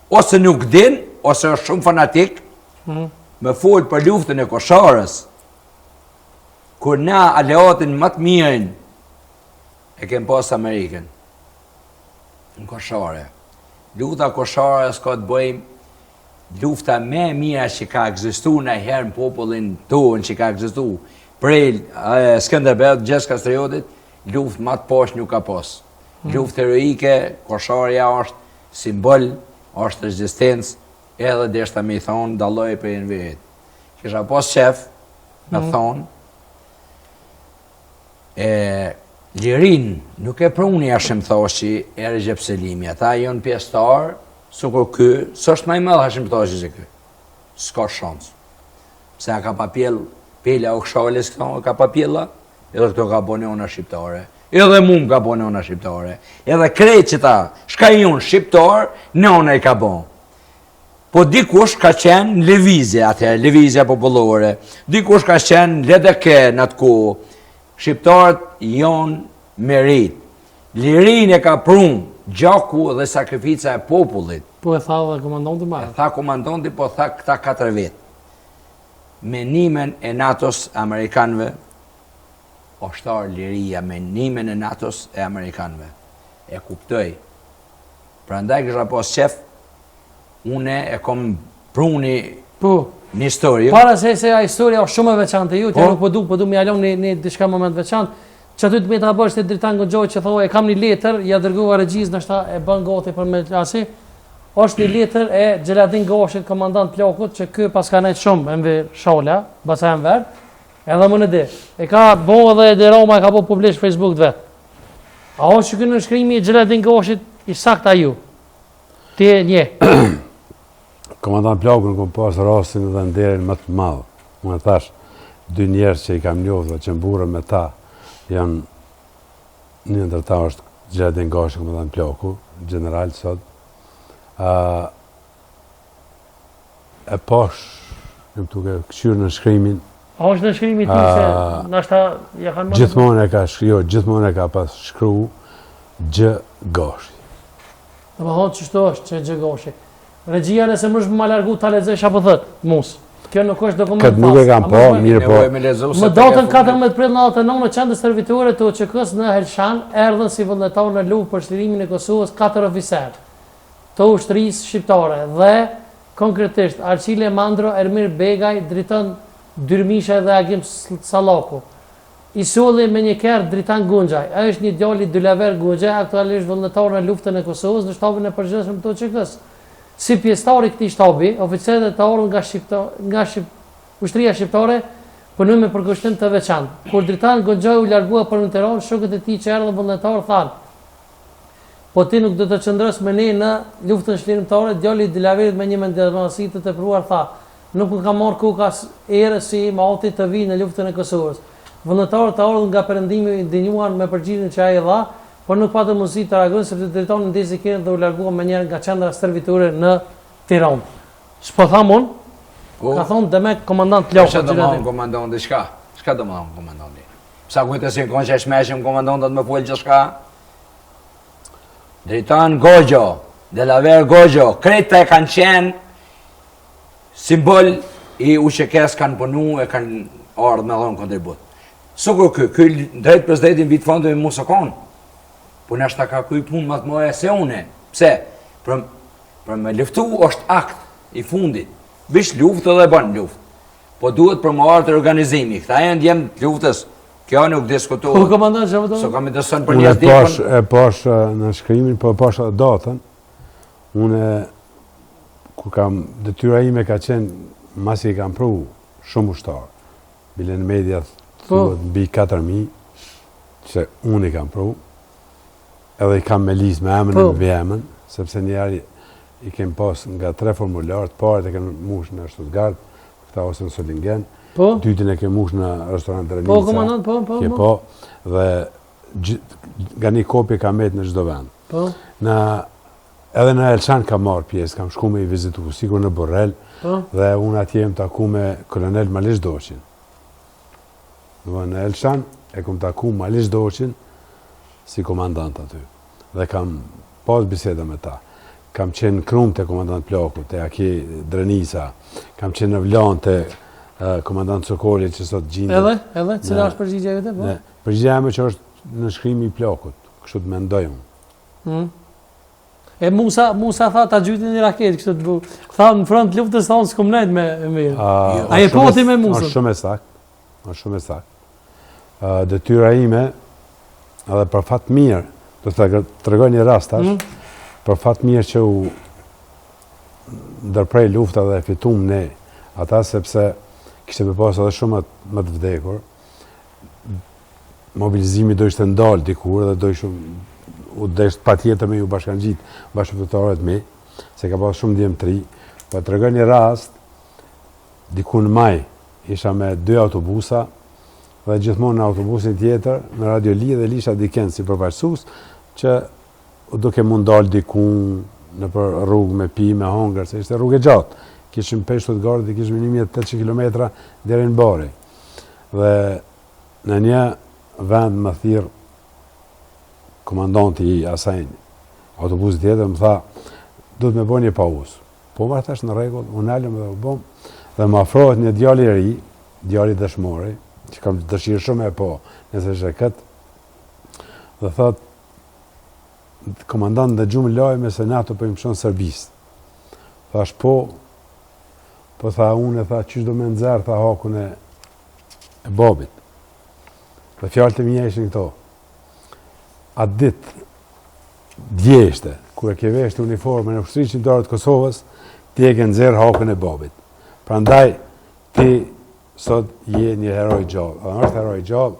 ose nuk din, ose është shumë fanatik, me folë për luftën e Kosharës, kur na aleatin më të mirën e kem pas Amerikën, në Koshare. Lufta Kosharës ka të bëjmë lufta me mira që ka egzistu në herë në popullin tonë që ka egzistu, prej Skënderbeu, Gjes Kastriotit, luftë më të poshtë nuk ka pas. Luftë heroike, Kosharja është simbol, është rezistencë, edhe deshta me i thonë, dalloj për e në vetë. Kisha pas qef, me thonë, lirin nuk e pruni Hashim Thaçi e Recep Selimi, ata janë pjesëtar, sukur ky, s'është më i madh Hashim Thaçi se ky. S'ka shans. Pse ka papjell Pela Okshales këto ka papjella, edhe këto ka bonona shqiptare. Edhe mu ka bonona shqiptare. Edhe krejt që ta, shka unë shqiptar, nëna i ka bon. Po dikush ka qenë lëvizje atëherë, lëvizja popullore. Dikush ka qenë LDK në atë kohë. Shqiptarët janë merit. Lirin e ka prunë gjaku dhe sakrifica e popullit. Po e tha dhe komandanti E marrë. tha komandanti, po tha këta 4 vetë. Menimin e NATO-s Amerikanëve, oshtar liria, menimin e NATO-s e Amerikanëve. E kuptoj. Prandaj kisha pas qef, une e kom pruni Po. një histori. Para se a historia është shumë e veçantë e ju, nuk po du më jalon një diçka moment veçantë. Që aty të me ta bësh të Dritan Goxhoj që thoi e kam një letër, ja dërgova regjis nështa e bën gati për me klasi. Është një letër e Xheladin Gashit, komandant plakut, që ky pas ka nejt shumë Enver Shala, basa Enver, edhe më në di. E ka bo edhe dhe Roma e ka bo publish Facebook të vetë. A është që kënë në shkrimi i Xheladin Gashit i sakta ju? Ti e nje. Komandant Plakun kom pas rastin dhe nderin më të madhë. Më thash, 2 njerëz që i kam njohur dhe që mburën me ta, janë një ndër ta është Xheladin Gashi, komandant Plaku, general sot. E pash, në më tuke këshyrë në shkrimin, A është në shkrimi ti se nashta ja kanë marrë? gjithmonë e ka pas shkru Gjë Gashi. Dhe më thonë qështu është që Gjë Gashi. Regjia nëse më shmë ma largu ta lexosh apo thët, mus. Kjo nuk është dokument Këtë nuk e kam po, mirë po. Më datën 14 prill 99 në qendrën servitore të OÇK-s në Helshan, erdhën si vullnetar në luftë për shlirimin e Kosovës 4 oficer të ushtrisë shqiptare dhe konkretisht Arçile Mandro, Ermir Begaj, Dritan Dyrmisha dhe Agim Sallaku. I solli me një kerë Dritan Gunxhaj. Ai është një djalë i Dylaver Gunxhaj, aktualisht vullnetar në luftën e Kosovës në shtabin e përgjithshëm të OÇK-s. Si pjesëtar i këtij shtabi, oficerët të ardhur nga ushtria shqiptare punuan me përkushtim të veçantë. Kur Dritan Gunxhaj u largua për në Tiranë, shokët e tij që erdhën vullnetar thanë: "Po ti nuk do të qëndrosh me ne në luftën shlirimtare?" Djali i Dylaverit me një mendjellësi të tepruar tha: "Nuk më ka marrë kukas erë si mauti të vi në luftën e Kosovës." Vullnetarët të ardhur nga perëndimi i ndinjuan me përgjigjen që ai dha, por nuk patën mundësi të reagojnë sepse Dritani ndezi kerën dhe u largua më njëherë nga qendra servitore në Tiranë. Ç'po tham unë? Ka thonë demek komandant Plaku. Çfarë do të thonë komandanti çka? Çka do të thonë komandanti? Sa kujtë se konçë shmeshim komandantat më fol çka? Dritan Goxho, Delaver Goxho, kreta e kanë qenë simbol i UÇK-s, kanë punu e kanë ardhur me dhon kontribut. Sukur ky drejt presidentin vit fondeve mos e kanë. Po nashta ka kuj punë më të mëdha se une. Pse? Për me luftu është akt i fundit. Bish luftë dhe bën luftë. Po duhet për më artë organizimi. Këta janë djemë të luftës. Kjo nuk diskutohet. Po komandant çfarë do? So kam të son për Unë një e pash në shkrimin, po e pash datën. Unë ku kam detyra ime ka qenë masi i kam pru shumë ushtarë. Bile në media thuhet mbi 4.000 që unë i kam pru. Edhe i kam me lisë me emën e me emën, sepse njerë i kem pas nga 3 formularët, parët e kem mush në Stuttgart, këta ose në Solingen, dytin e kem mush në restorant Drenica. Po, komandant, po. Dhe nga një kopje kam met në çdo vend. Po. Edhe në Elshan kam marrë pjesë, kam shku me i vizitu, sikur në Borrell, dhe unë atje jem taku me kolonel Malish Doçin. Në Elshan e kom taku Malish Doçin si komandant aty. Dhe kam pas biseda me ta. Kam qenë krum të komandant Plaku, të Aki Drenica, kam qenë në Vlan të komandant Sokoli që sot gjindet. Edhe? Cila është përgjigja jote? Përgjigja ime që është në shkrimi i Plakut, kështu të mendoj unë. E Musa tha ta gjytin një raket, kështu të bu. Tha në front luftës thonë s'kom nejt me mirë. A e poti me Musa? Është shumë e sakt. detyra ime, edhe për fat mirë, do të tregoj një rast tash, për fat mirë që u ndërprej lufta dhe fitum ne ata, sepse kishte me pas edhe shumë më të vdekur. Mobilizimi do ishte ndalë dikur dhe do ishte patjetër me ju bashkangjit bashkëpunëtorët me, se ka pas shumë djemtri. Po tregoj një rast, diku në maj isha me 2 autobusa dhe gjithmonë në autobusin tjetër me Radio Li dhe Lisha Diken si përfaqësues që duke mund dalë diku në për rrugë me pi, me hongër, se ishte rrugë e gjatë. Kishim peshtu të gardë, kishim 1800 km deri në Bari. Dhe në një vend më thirr komandanti i asaj autobusit tjetër, më tha, duhet me bëj një pauzë. Po më thash në rregull, unë alëm dhe u bëm, dhe më afrohet një djalë i ri, djali dëshmori, që kam dëshirë shumë e po, nëse është këtë, dhe thot, komandant dëgjumë lajme se NATO po i mshon Serbisë. Thash po tha unë, tha qysh do me nxerr, tha hakun e babit. Dhe fjalët e mia ishin këto. Atë ditë djeshte, kur e ke veshtë uniformën e Ushtrisë Shqiptare të Kosovës, ti e ke nxerr hakun e babit. Prandaj ti sot je një heroj gjallë. A është heroj gjallë,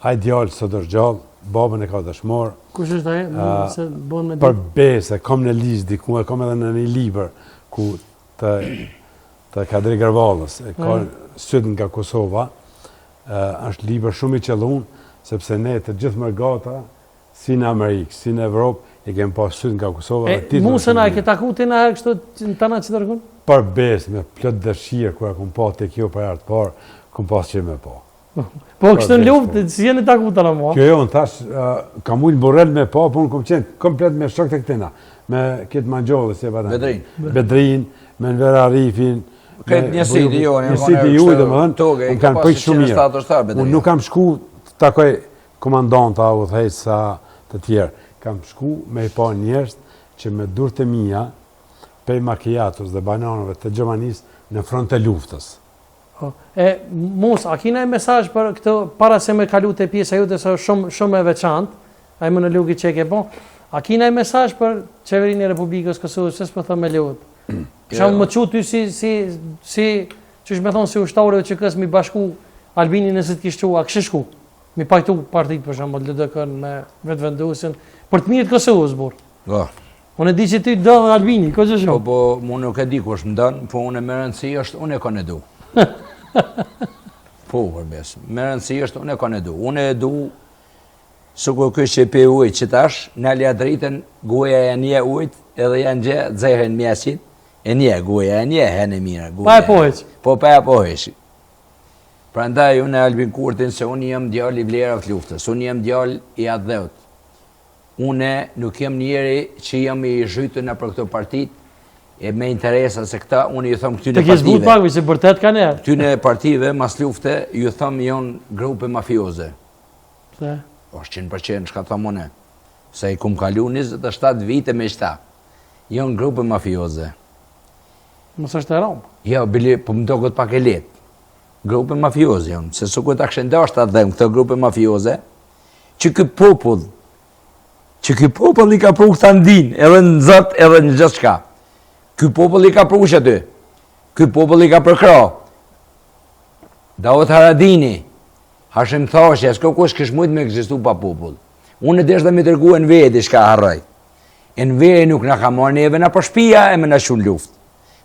ai djalë sot është gjallë, babën e ka dëshmor. Kush është ai? Se bën me për besë, kam në listë diku, e kam edhe në një libër ku të Kadri Garvallës, e ka syt nga Kosova, është libër shumë i qellun, sepse ne të gjithë mërgata, si në Amerikë, si në Evropë, i kemë pas syt nga Kosova. Musën a ke taku ti na herë kështu në tana që dërgon? Për besë, me plot dëshirë, kur e kom pa te kjo për herë të parë, kom pas që me pa. Po kështu në luftë, si jeni taku të në mua? Kjo jo, në thash, kam ujnë borrel me pa, po unë kom qenë komplet me shok të këtina, me këtë Mangjollë, si e batan. Bedrin, me Enver Arifin, Këtë njësiti ju, njësiti ju, dhe më dhënë, unë kanë pëjtë shumë mirë. Unë nuk kam shku të takoj komandanta, u thejsa të tjerë. Kam shku me i pa njerëz që me durët e mija, pej makijatos dhe bananove të Gjomanis në front të luftës. Mos, a kina e mesazh për këtë, para se me kalu të pjesa ju, dhe se shumë e veçantë, a i më në lugi që e ke po, a kina e mesazh për qeverinë e Republikës Kosovës, se s'pë thëmë me lutë? Shumë më qutë ty si që shme thonë si ushtarëve që kësë mi bashku Albini nëse të kishtu, a kështë shku? Mi pajtu partit për shumë, LDK-n me vetë vendusin, për të mirë të Kosovës, burë. Unë e di që ty dënë Albini, ko që shumë? Po, mu nuk e di ku është më dënë, po unë e më rëndësi është, unë e kone du. Po, përbesë, më rëndësi është, unë e kone du. Unë e du, së ku kështë që pe ujtë që tash, në lja dritën, guja e nje ujtë, edhe janë gjë, dzehen mjesit, e nje, guja e nje, hene mire. Pa e poheq? Po, pa e poheq. Pra ndaj, unë e Albin Kurtin, se unë jam djall i vlerave të luftës, unë jam djall i adheut. Unë nuk jam njeri që jam i zhytë në për këto partit, e me interesa se këta, unë ju thëmë këtyne partive. Të kishë pakve, se bërtet ka njerë. Këtyne partive, mas lufte, ju thëmë jonë grupe mafioze. Se? është 100% shka thëmë une. Se i kum kalu 27 vite me qëta. Jonë grupe mafioze. Mësë është e rompë? Jo, bili, po më do këtë pak e letë. Grupe mafioze jonë, se su këtë akshenda është atë dhe më këtë grupe mafioze, që ky popull i ka pru këta ndin, edhe në zët, edhe në gjithë shka. Ky popull i ka pru që ty. Ky popull i ka përkra. Daot Haradini, Hashim Thashja, s'ko kush kish mujt me egzistu pa popull. Unë e desh dhe me tërgu e në vedi shka harraj. E në vedi nuk nga ka marrë neve nga për shpia e me në shun luft.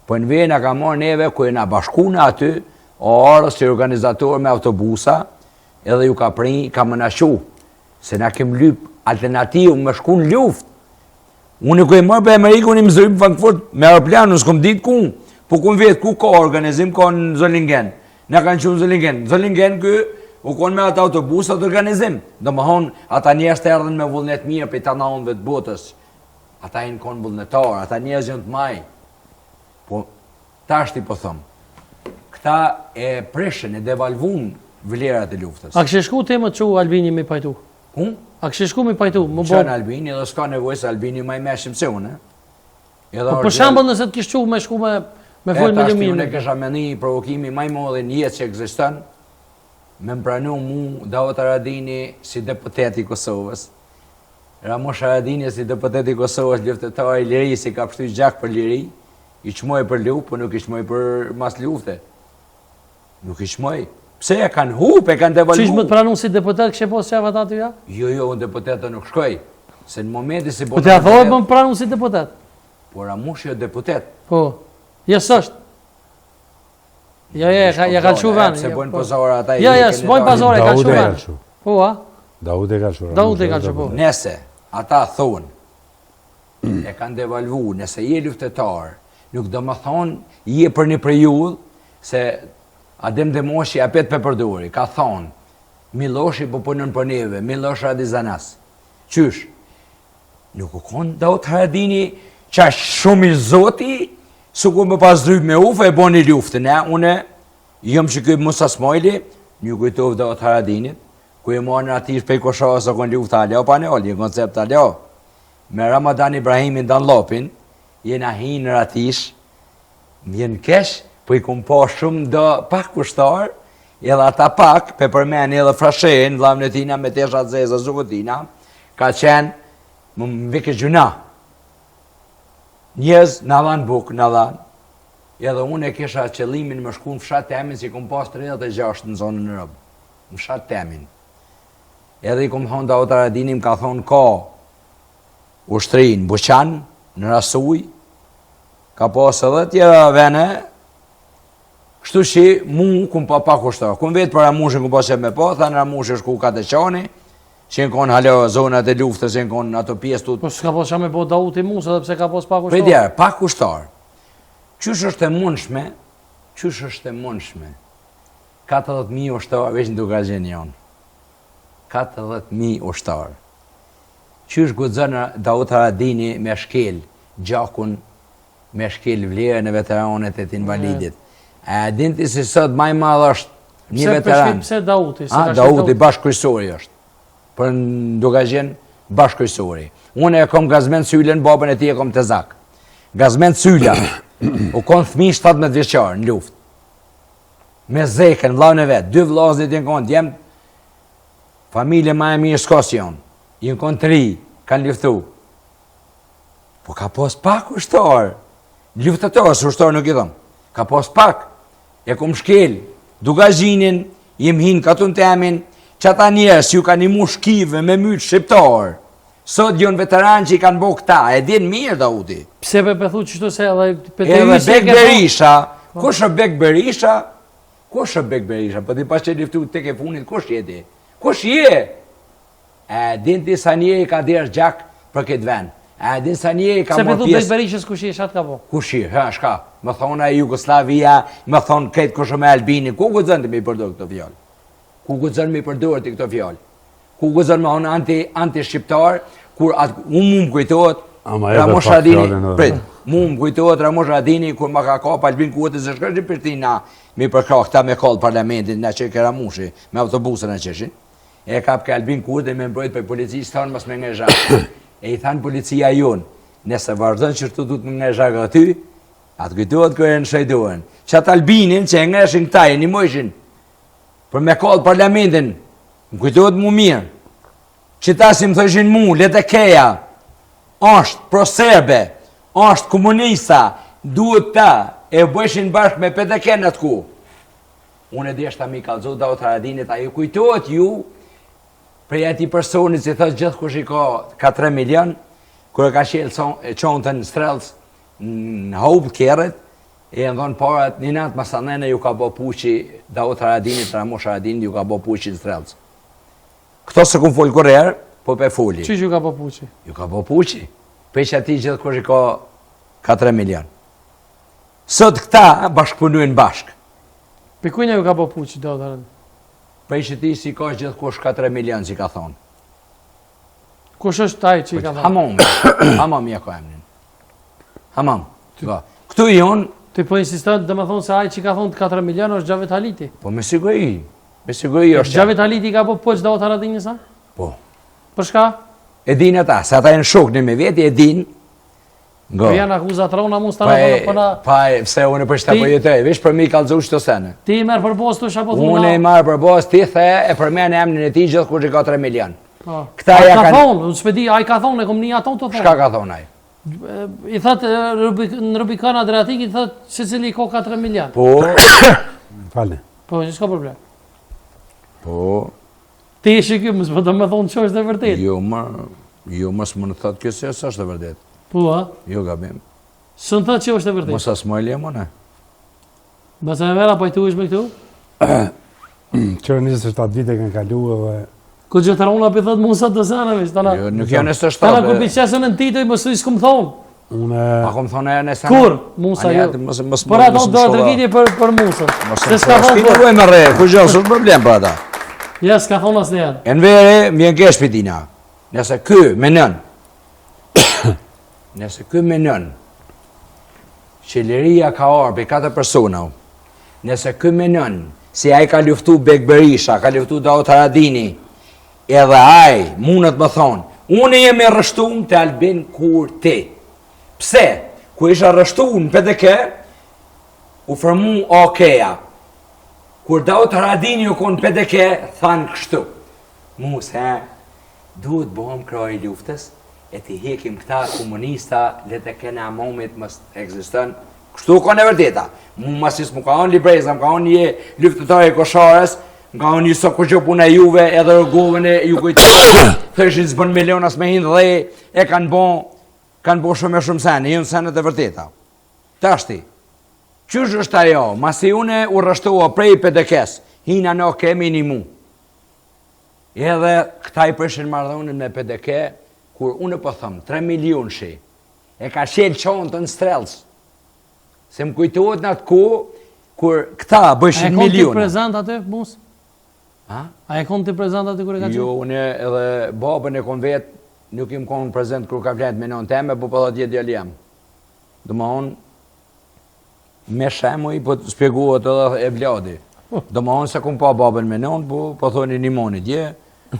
Po në vedi nga ka marrë neve ku e nga bashku në aty, o arës që organizator me autobusa, edhe ju ka prinj, ka më në shu. Se na kem lyp alternativë me shku në luft. Unë ku e mërë për Amerikë, unë i mëzërim për Frankfurt me aeroplanu, s'kom ditë ku, po ku në vetë ku ka organizim, ka në Zollingen. Ne kanë që në Zollingen. Zollingen kë, u konë me ata autobusat organizim. Do më honë, ata njerës të erdhen me vullnet mirë për i tanonëve të botës. Ata i në konë vullnetarë, ata njerës jënë të maj. Po, ta është i po thëmë. Këta e prishën, e devalvun vlerat e luftës. A kështë shku temët që Albini me pajtu? Unë? A kështë shku me pajtu? Qënë Albini, edhe s'ka nevoj se Albini ma i meshim se unë. Për shambën nëse të kështë shku me shku me folë me lëminë. Unë e kësha meni provokimi ma i modhin jetë që egzistën, me më pranu mu Davut Haradini si deputeti i Kosovës. Ramush Haradini si deputeti i Kosovës, luftëtar i liri, si ka pështu gjak për liri, i qmoj për luft, po nuk i qmoj për mas lufte. Nuk i qmoj. Pse e kanë hup, e kanë devalvu. Qish më të pranu si deputet, kështë e posë qafat aty ja? Jo, unë deputetë nuk shkoj. Se në momenti si Po të ja thoi më pranu si deputet? Po Ramush jo deputet. Po, jes është. Ja, ka lëshu venë. Se bojnë pozore ata i... Ja, s'bojnë pozore, ka lëshu venë. Po, a? Daud e ka lëshu. Daud e ka lëshu, po. Nese, ata thonë, e kanë devalvu, nëse je luftetar, nuk do më thonë, je për një periudhë, se Adem Demoshi apet për përduri, ka thonë, Miloshi po punën për neve, Milosh Radizanas. Qysh? Nuk u konë Davut Haradini, që shumë i zoti, su ku më pas dryp me ufe e bo një luftën, une, jëmë që këjë Musa Smojli, një kujtovë Davut Haradinit, ku e morën atish pej Koshovës o konë luftë aleo, pa në olë, një koncept aleo. Me Ramadan Ibrahimin Danlopin, jena hinë ratish, vjen kesh, po i kumë po shumë do pak kushtar, edhe ata pak, pe përmeni edhe Frashen, vlavën e tina me teshat zeza zukotina, ka qenë, më vike gjuna. Njëz në dhanë buk, në dhanë, edhe unë e kisha qëllimin më shku në fshat temin, si kumë pas 36 në zonën në rëbë, në fshat temin. Edhe i kumë thonë Davut Haradini, më ka thonë ka ushtrin, Buqan, në Rasuj, ka pas edhe tjera vene, kështu që mu kumë pa kushtar. Kumë vetë për Ramushin kumë pas e me po, thanë Ramushi shku Kateqani, që në konë halo zonat e luftës, që në konë ato pjesë të... Po s'ka pas qa me po Daut i Musa, dhe pse ka pas pa kushtar? Për djerë, pa kushtar. Qysh është e mundshme, 40.000 ushtar, veç në duka gjenë jonë. 40.000 ushtar. Qysh gudzën Davut Haradini me shkel, gjakun, me shkel vlerën e veteranët e të invalidit. A dinti si sot maj madhë është një veteran. Pse Dauti? Dauti bashkëkryesori është. Për në duka gjenë bashkëkryesori. Unë e kom Gazmen Sylen, babën e ti e kom të zak. Gazmen Syla, u konë thmi 17 vjeqarë në luft. Me zeken, vlavën e vetë, 2 vlaznit i në konë, djemë, familje ma e mirë s'ka si jonë. I në konë 3, kanë luftu. Po ka pos pak ushtar. Luftator, së ushtar nuk i thonë. Ka pos pak. E kom shkel, duka gjinin, jem hinë katun temin, që ata njerës ju kanë imu shkive me mytë shqiptar. Sot jonë veteran që i kanë bo këta, e din mirë Dauti. Pse pe pethu qështu se edhe... Edhe Bek Berisha, kush është Bek Berisha? Kush është Bek Berisha? Po ti pas që liftu të ke funit, kush je ti? Kush je? E din ti sa nje i ka derë gjak për këtë ven. E din sa nje i ka mor pjesë... Se pethu Bek Berishës kush je, shatë ka po? Kush je, ha, shka. Më thonë e Jugoslavia, më thonë këtë kush me Albini. Ku gudzën të mi përdojë këto fjallë? Ku gudzën mi përdojë të këto fjallë? Ku gudzën me thonë anti-shqiptar, kur unë mu më kujtojët Ramush Haradini, mu më kujtojët Ramush Haradini, kur ma ka kap Albin Kurti, se shkështë një Prishtina, mi përkra këta me kallë parlamentin, në që ke Ramushi, me autobusën e qeshin, e kap ke Albin Kurti me mbrojt për policisë, thonë mës me ngezhak. E i thanë policia jonë, nëse vazhdojnë që të du të më ngezhak aty, atë kujtojët kërë e në shajdohen. Që atë Albinin që e ngeshin këta, e një mojshin, për me kallë parlamentin, më kujtojët mu mirë. Që ta si më thëshin mu, letë keja, është pro-serbe, është komunista, duhet ta, e bëjshin bashkë me PTK në të ku. Unë e deshta mi kalzot Davut Haradinit, a ju kujtojët ju, prej ati personit që thështë gjithë kush i ka 3 milion, kër e ka qelë qonë të në strelës në hopë kjerët, e në dhonë parat, një natë masanene ju ka bo puqi, Davut Haradinit, Ramush Haradinit ju ka bo puqi në strelës. Këto se kumë folë kërërë, po pe foli. Qish ju ka po puqi? Ju ka po puqi. Pe që ati gjithë kush i ka 3 milion. Sot këta bashkëpunujnë bashkë. Pe kujnë ju ka po puqi, Davut Haradini? Pe që ti si ka gjithë kush ka 3 milion, si ka thonë. Kush është taj që i ka thonë? Hamam ja ka emnin. Hamam. Këtu i onë... Ti po insistojnë dhe me thonë se aj që i ka thonë 4 milion është Xhavet Haliti. Po me siguri. Me siguri është... Xhavet Haliti ka po poqë Davut Haradini sa? Po. Për shka? E din ata, se ata e në shok në me veti, e din, Po janë akuzat rona mos Pa, pse unë për shta po jetoj, vish për mi kalëzu shto sene. Ti merr për bos të shapo thuna. Unë i marr për bos, ti the e përmen emrin e tij gjithë kur që ka 3 milion. Këta ja ka thonë, unë s'pedi, ai ka thonë, e kom një aton të thonë. Çka ka thonë ai? I thot në Rubikon Adriatik i thot secili ka 4 milion. Po. Falni. Po, s'ka problem. Po. Ti e shikoj, mos po do më thonë ç'është e vërtetë. Jo më s'më në thotë kjo se është e vërtetë. Po, a? Jo gabim. S'në thotë që është e vërtetë. Mos as mojle më ne. Mos e vera pajtuesh me këtu? Që 27 vite kanë kalu edhe... Ku gjë të rona për thotë Musa të zanëve, tana... Jo, nuk janë 27. Tana kur piqesën në titoj, më së s'kum thonë. Pa kom thonë e në sanë. Kur? Musa jo. Për ato do të rëgjitje për Musa. Se s'ka thonë për... Shpinë me re, ku gjë, s'u problem për ata. Ja, s'ka thonë asë njerë. E në vere, mjen kesh pitina. Nëse kë menon, nëse kë menon, që liria ka orë për 4 persona, nëse kë menon, si ai ka luftu Bek Berisha, ka luftu Daut Haradini, edhe ai mundet më thonë, unë jemi rështum të Albin Kurti. Pse? Ku isha rështum në PDK, u formu OK-a. Kur Daut Haradini u konë PDK, thanë kështu. Musa, duhet bëhem kraj luftës, e ti hekim këta komunista, le të kena momit mës ekziston. Kështu konë e vërteta. Mu masis mu ka onë Libreza, mu ka onë një luftëtare Koshares, mu ka onë një sot kërgjë puna juve, edhe rëgovën e ju kujtë, thëshin zbën milionas me hinë dhe e kanë bo shumë e shumë sene, jënë senet e vërteta. Tashti, qësh është ajo, masi une u rështoa prej PDK-s, hina në kemi një mu. Edhe këta i përshin mardhonën me PDK, kur unë po thëmë, 3 milion shi, e ka shelë qonë të në strelës. Se më kujtohet në atë ku, kur këta bëshin miliona. A e konë të prezent atë, Mus? Ha? A e konë të prezent atë kër e ka qenë? Jo, unë edhe babën e konë vetë, nuk im konë prezent kër ka fletë me nënë teme, po për dhe tjetë djallë jam. Dhe më onë, me shemuj, po të spjeguat edhe e vladi. Dhe më onë se konë pa babën me nënë, po thoni një monit, je,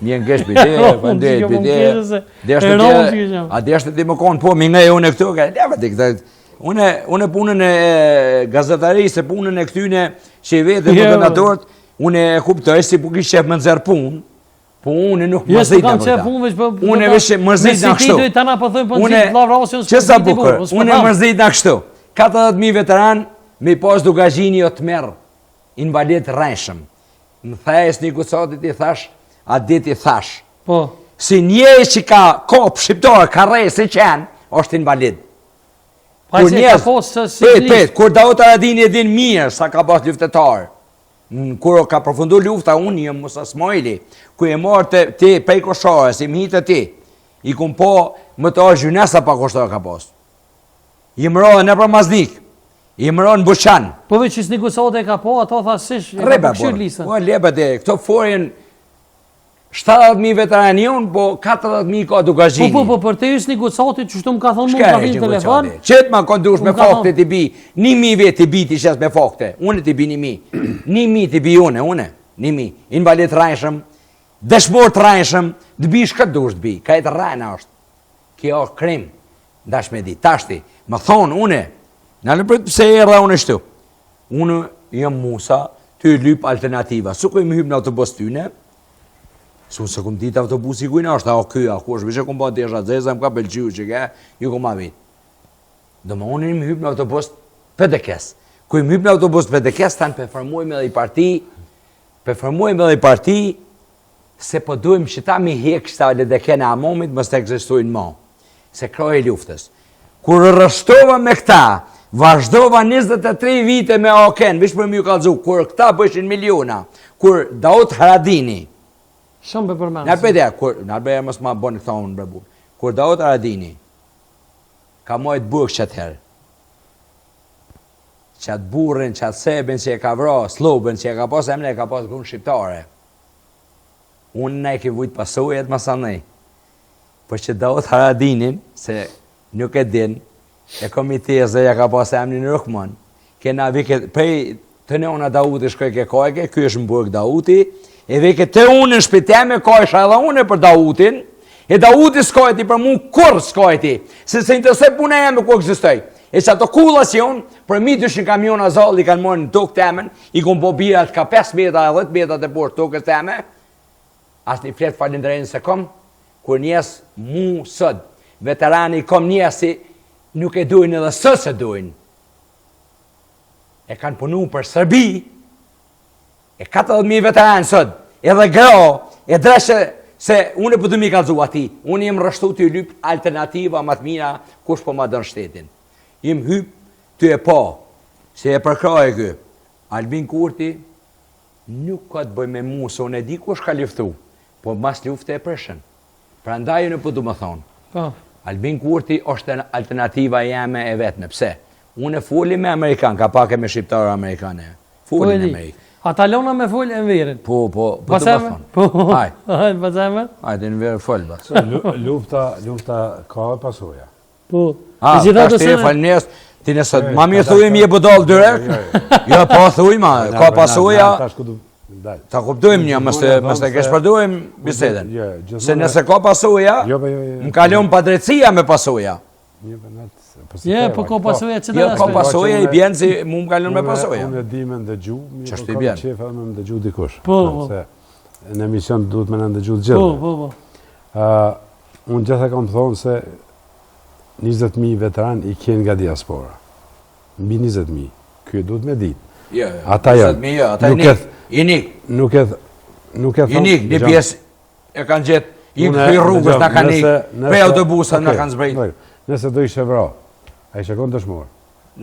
mjen kesh bide, pëndet bide, a deshtë ti më konë, po, mi nga e unë e këtu, unë punën e gazetarisë, punën e këtyne që i vetë e governatorët, unë e kuptoj si po kishë qepë më nëzërë punë, po unë nuk mërzit në këta. Unë e vishë mërzit në kështu. Që sa bukër, unë e mërzit në kështu. 40.000 veteran, me pas dugajini o të merë, invalid rreshëm. Më thajës një kucatit i thash, a dit i thash. Si njej që ka kopë shqiptarë, ka rejë se qenë, është invalid. Kur Daut Haradini e din mirë sa ka pas luftetarë, kur ka përfundu lufta, unë jëmë Musa Smojli, ku e marë ti pej Koshare, si më hitë ti, i kun po më të ashtë gjynesa pa Koshare ka pas. I më rodhe në për Maznik, i më rodhe në Buqan. Po veç që s'ni kusot e ka po, ato thasish, e ka përkëshyr lisën. Po lebet e, këto forin 70.000 veteranë jonë, po 40.000 ka dugajini. Po, për të jus një gucatit, që shtu më ka thonë mund ka vinë telefon. Qëtë ma kondush me fakte t'i bi, 1.000 vetë t'i bi t'i shes me fakte, unë t'i bi 1.000. 1.000 t'i bi une, 1.000. Invalid rajshëm, dëshmor të rajshëm, d'bish këtë dush t'bi, ka e të rajna është. Kjo është krim, dash me di, tashti, më thonë une, në lëpër pëse e rra unë shtu. Unë jam Musa, ty lyp alternativa, su ku i më hyp në autobus t'yne, su se kum ditë autobusi kujna është, a kjo, a ku është, vishe kum ba desha zeza, më ka belqiu që ke, ju kum avit. Dhe më unë më hyp në autobus PDK-s. Ku i më hyp në autobus PDK-s, tanë përformujme dhe i parti, se po duhem që ta mi hek qëta le dhe kene amomit, mës të egzistojnë ma. Se kroj e luftës. Kur rështova me këta, vazhdova 23 vite me Oken, vish për mjë kalzu, kur këta bëshin miliona, kur Daut Haradini, shumë për përmenës. Nërbeja mësë ma bënë këta unë brebu. Kur Daut Haradini ka mojtë bukë qëtë herë, qëtë burin, qëtë sebin që e ka vra, slobin që e ka pas emne, e ka pas grunë shqiptare. Unë ne ke vujtë pasujet më sanej. Për që Daut Haradinin, se nuk e din, e komiteze ja ka pas emni në Rukman, kena vike, prej të në unë a Dauti shkoj ke kojke, kjo është më burg Dauti, e vike të unë në shpiteme, ka isha edhe unë për Dautin, E Daudi s'kajti për mu kur s'kajti, se se interesoj puna e me ku eksistoj. E që ato kullas jonë, për mi 200 kamion azalli kanë morë në tokë temen, i kom po birat ka 5 metra e 10 metra të por tokës teme, as një fletë falindrejnë se kom, kur njes mu sët, veterani kom njesi, nuk e dujnë edhe së se dujnë. E kanë punu për Serbi, e 40.000 veteranë sët, edhe gra, e dreshe, se unë e përdu mi kalzu ati, unë jem rështu të lyp alternativa më të mira, kush po ma dënë shtetin. Jem hyp të e po, se e përkraj e kë, Albin Kurti nuk ka të bëj me mu, se unë e di kush ka luftu, po mas lufte e përshën. Pra ndaj unë përdu më thonë, Albin Kurti është alternativa jeme e vetme, pse? Unë e foli me Amerikan, ka pak e me shqiptarë Amerikane, foli në Amerikë. Ata lona me folë e në verën. Po, përdu më thonë. Po, paseme? Ajde, në verë folë, bas. Lufta ka e pasoja. Po. Ta shte e falnes, ti nëse ma mirë thujim je budal direkt, jo po thujma, ka pasoja, ta kuptojmë një, mëste kesh përdojmë biseden. Se nëse ka pasoja, më kalon pa drejtësia me pasoja. Po ka pasoja që Jo, ka pasoja i bjenë si mu më kalon me pasoja. Unë e di me ndëgju, mi Qashtu po i ka bjenë. qefa me ndëgju dikush. Po. Se në emision duhet me në ndëgju të gjithë. Po. Unë gjitha kam thonë se 20.000 veteran i kjenë nga diaspora. Mbi 20.000. Kjo duhet me ditë. Jo, Ata janë. ata inik. Nuk e thonë. Inik, një pjesë e kanë gjithë, i këtëj rrugës në kanë ikë, prej autobusën në kanë zbrejtë. Nëse do ishe vra, a ishe konë dëshmorë?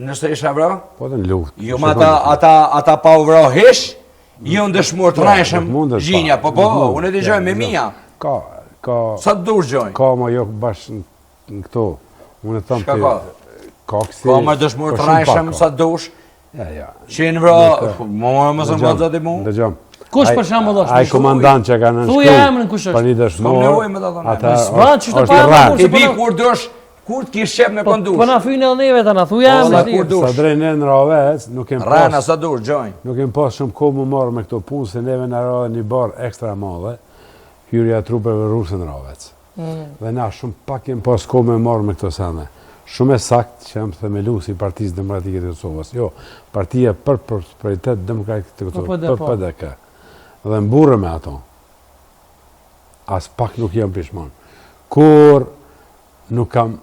Nëse isha vra? Po të në luft. Jo, ma ata pa u vra hesh, jo në dëshmorë të rajshëm gjinja, po, unë e të gjojnë me mija. Ka. Sa të dush gjojnë? Ka ma jo bashkë në këto. Unë e thëmë Shka të... ka? Ka ma dëshmorë të rajshëm, sa të dush? Që në vra, më zëmë vëzat i mu? Ndëgjëm. Kush për shembull është? Ai komandant që ka Thuaj emrin kush është? Për një S'kam nevojë me ta dëshmorë, thonë. ata S'bën çështë është pa rranë. emrin. Ti bi kur dush, kur t'kish shep me kondush. Po na fynë edhe neve tani, thuaj emrin. kur dush. Sa drejnë në Ravec, nuk kem Rana pas sa dush, gjojnë. nuk kem pas shumë kohë më marrë me këto punë, se neve na radhe një barë ekstra madhe, hyrja trupeve ruse në Ravec. Dhe na shumë pak kem pas kohë me marrë me këto sene. Shumë e sakt që jam themeluesi i Partisë Demokratike të Kosovës. Jo, Partia për Prosperitet Demokratik të Kosovës, për PDK. Dhe mburë me ato. As pak nuk jam pishman. Kur nuk kam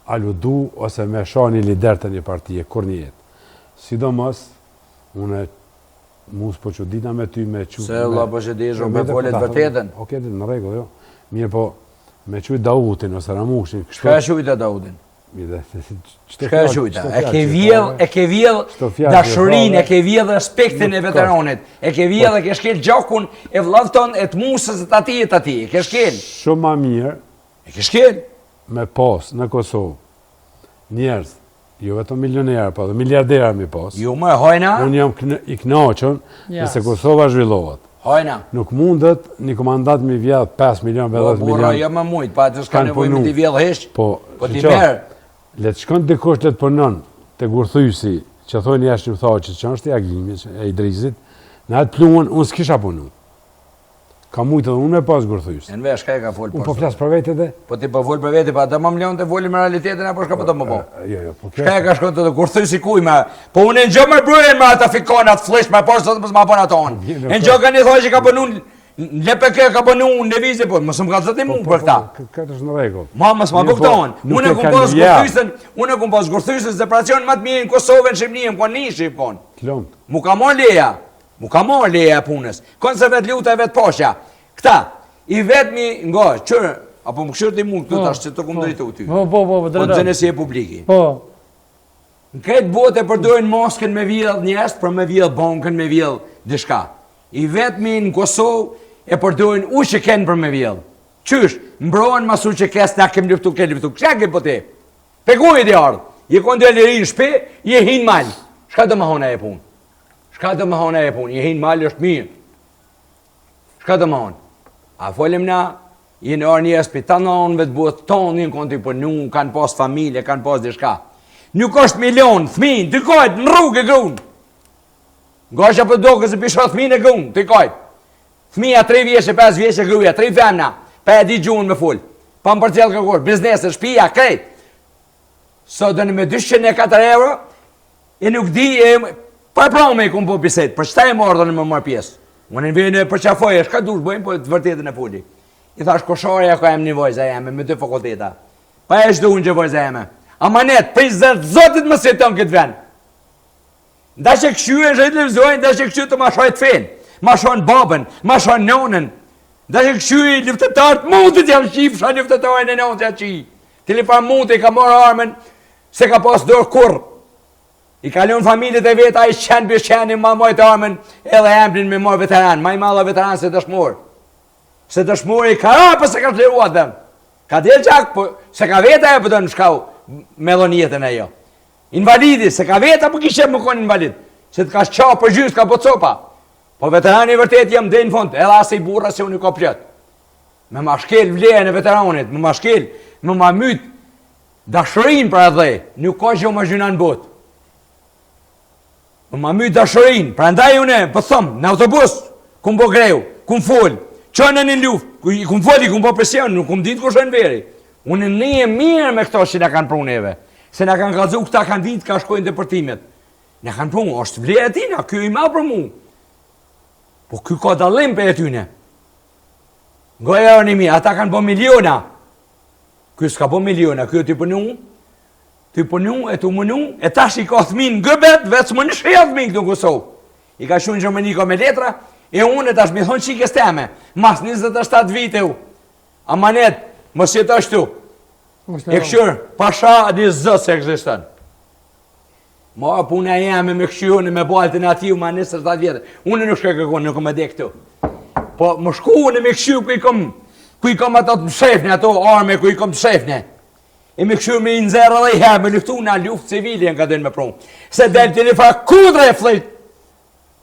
aludu ose me shoh një lider të një partije, kur një jetë. Sidomos, unë mus po që dita me ty me që... Se Allah po që di shumë me folet vërtetën. Oke, në regull, jo. Mirë po, me që Dautin ose Ramushin... Shka e shujta Daudin? Shka e shujta? E ke vjell dashurin, e ke vjell respektin e veteranit, e ke vjell e ke shkel gjakun e vlavton e të musës e të ati, e ke shkel. Shumë ma mirë E ke shkel. me pas në Kosovë njerëz, jo vetëm milionerë, po dhe miliardera mi pas. Ju më hojna? Unë jam i knaqën nëse Kosova zhvillohet. Hojna. Nuk mundet një komandant mi vjedh 5 milion, 10 milion. Burra, jo më mujt, pa të s'ka nevoj me t'i vjedh hesh, po t'i merë. Letë shkon dikush letë punon të gurthysi, që thonë jashtë një thaqë, që është i Aglimi, e Idrizit, në atë pluën, unë s'kisha punu. Ka mujtë edhe unë me pas gurthysi. Në vesh, shka e ka folë Unë po flasë për vete dhe? Po ti po folë për vete, pa të më mlion të folë me realitetin, apo shka po të më po? Jo, po Shka e ka shkon të gurthysi kuj me, po unë në gjë më brujën me ata fikonat, flish me poshtë, sot mësë ma pon ato onë. Në gjë ka një thoi që ka bënu në LPK ka bënu në devizit, po mësë më ka zëti mu për këta. Këtë është në regull. Ma mësë ma kuptohen. Unë e kum pas gurthysën separacion më të mirë në Kosovë, në Shqipëni, më konë një Shqipë Klomt. Mu ka morë leja punës. Konë se vetë luta e vetë posha. Këta, i vetëmi nga qërë, apo më këshërë të mund këtu tash që të kumë drejtu ty. Po, Po të zënësi e publiki. Po. Në këtë botë e përdojnë moskën me vjellë njështë, për me vjellë bankën, me vjellë dishka. I vetëmi në Kosovë e përdojnë u që kenë për me vjellë. Qysh, mbrohen masu që kesë na kem luftu. Kësha ke po te? Pekuj e di ardhë. Je konë dhe liri në shpe, je hinë malë. Shka të më hona e punë? Je hinë malë është mirë. Shka të më honë? A folim na, jenë orë një spitalonëve të buët tonë, një konë të i përnu, kanë pas familje, kanë pas dishka. Nuk është milion, thminë, të kajtë në rrugë e grunë. Nga që për do kësë pisho thminë e grunë, të kajtë. Thmija 3 vjeqe, 5 vjeqe gruja, 3 femna. pa e di gjuhën me full, pa më përcjell kërkur, biznese, shtëpia, krejt. Sot dëni me 204 euro, e nuk di, pa pra me i kumë po biset, për qëta e marrë dhe në më marrë pjesë. Unë në vjene për qafoj, shka dush bëjmë, po të vërtetën e fulli. I thash kosharja ka jem një vojza jeme, me 2 fakulteta. Pa e shdu unë që vojza jeme. Amanet, për i zotit më seton këtë ven. Nda që këshu e shë i lëvzojnë, nda që këshu të ma shojt fen, ma shojnë babën, ma shojnë nonën. Nda që këshu i luftetarët mundit janë qif, shë luftetarën e nonë të janë qi. Tilifar mundit ka morë armen, se ka pas dorë kur. I kalon familjet e veta, i qenë bërë qenë, ma mojtë armen, edhe emblin me morë veteran, ma i malla veteran se dëshmor. Se dëshmor i ka rapë se ka të liruat dhe. Ka del gjak, po, se ka veta e pëtë në shkau me dhonjetën e jo. Invalidi, se ka veta po kishe më konë invalid. Se të ka shqa për gjysë, ka po copa. Po veterani i vërtet jem dhe në fund, edhe asë i burra se unë i ka plët. Me ma shkel vlerën e veteranit, me ma shkel, me ma myt dashurin për adhe, nuk ka që ma gjyna në botë. Me ma myt dashurin, pra ndaj une, për thëmë, në autobus, kum po greu, kum fol, qënë në luft, kum fol, kum po presion, nuk kum ditë ku shënë veri. Unë në e mirë me këto që në kanë pruneve. Se në kanë gazu këta kanë ditë ka shkojnë depërtimet. Në kanë prunë, është vlerë e tina, kjo i ma për mu. Po kjo ka dalim për e tyne. Goja e një mi, ata kanë bo miliona. Kjo s'ka bo miliona, kjo t'i përnu, e t'u mënu, e tash i ka thmin gëbet, veç më në shreja thmin këtu në Kosovë. I ka shunë Gjermani ka me letra, e unë e tash mi thonë qikës teme, mas 27 vite u. Amanet, mos jetë ashtu. E këshur, pasha një zëtë se egzistën. Ma puna jeme me këshurën me bo alternativë ma 27 vjetë. Unë nuk shkë kërkonë, nuk më dhe këtu. Po më shku unë me këshurë ku i kom ato të mshefne, ato arme ku i kom të shefne. E me këshurë me i nëzërë dhe i herë, me luftu nga luftë civili në ka dhe në me prunë. Se del të një fra kudre e flesh.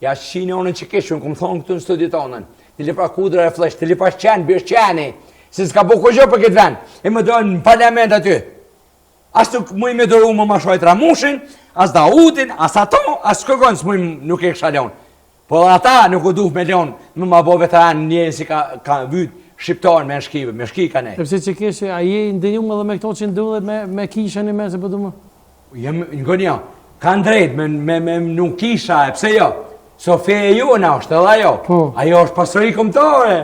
Ja shqinë onën që keshë, unë këmë thonë këtu në studitë onën. Të një fra kudre e flesh, të një fra qenë, bërë qeni. Se s'ka po këgjo për këtë vend, e më dojnë në parlament aty. As të muj me doru më ma shojt Ramushin, as Daudin, as ato, as kërgonë së muj nuk e kësha leon. Po ata nuk u duh me leon, më ma bo veteran njën si ka vyt shqiptarë me shkive, me shki ka ne. Sepse që keshë, a je ndënjumë edhe me këto që ndullet me kishën i me se për du më? Ngoni jo, kanë drejt me nuk kisha, e pse jo? Sofie ju në është edhe ajo, ajo është pasëri komtare.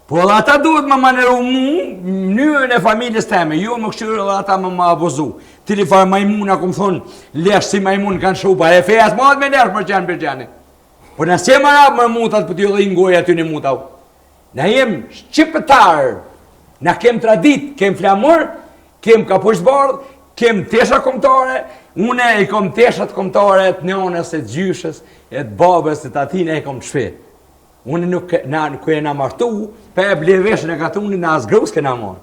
Po edhe ata duhet më maneru mu, mënyrën e familjes teme, ju më këshyrë edhe ata më abuzu. Tili farë majmuna, ku më thonë, lesh si majmun kanë shupa, e fejas madhë me lesh për qenë për qenë. Po nëse më rabë më mutat për t'ju dhe ingoj aty një mutau. Në jem shqipëtarë, në kem tradit, kem flamur, kem kapushbardh, kem tesha komtare, une i kom teshat komtare të nënës, e të gjyshës, e të babës, e të atine e kom të shpetë. Unë nuk ku e na martu, pe e bleveshën e katunit në asgrus ke na marë.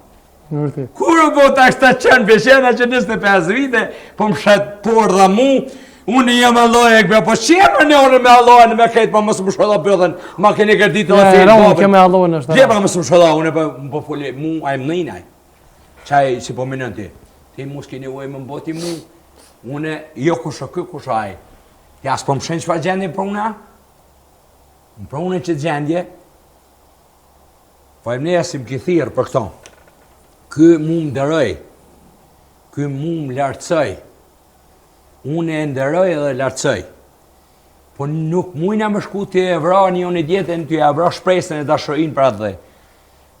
Kur u bo ta kështë të qenë peshena që 25 vite, po më shetë por dhe mu, unë jem alloj e këbja, po qemë në orë me alloj në me kejtë, po mësë më shoda bëdhen, ma keni gërditë dhe fejnë babën. Keme alloj në është. Dhe pa mësë më shoda, unë po folje, mu a e më nëjnaj. Qaj si po minën ti. Ti mu s'kini u e më mboti mu, unë jo kusho kë kushaj. Ja s'po më shenë që fa gjendje për una? Më pronë që gjendje, po e më nesim këthirë për këto. Kë mu më dërëj, kë mu më lartësoj, unë e ndërëj edhe lartësoj. Po nuk mujna më shku të e vra një unë i djetën, të e vra shpresën e dashurin për atë dhe.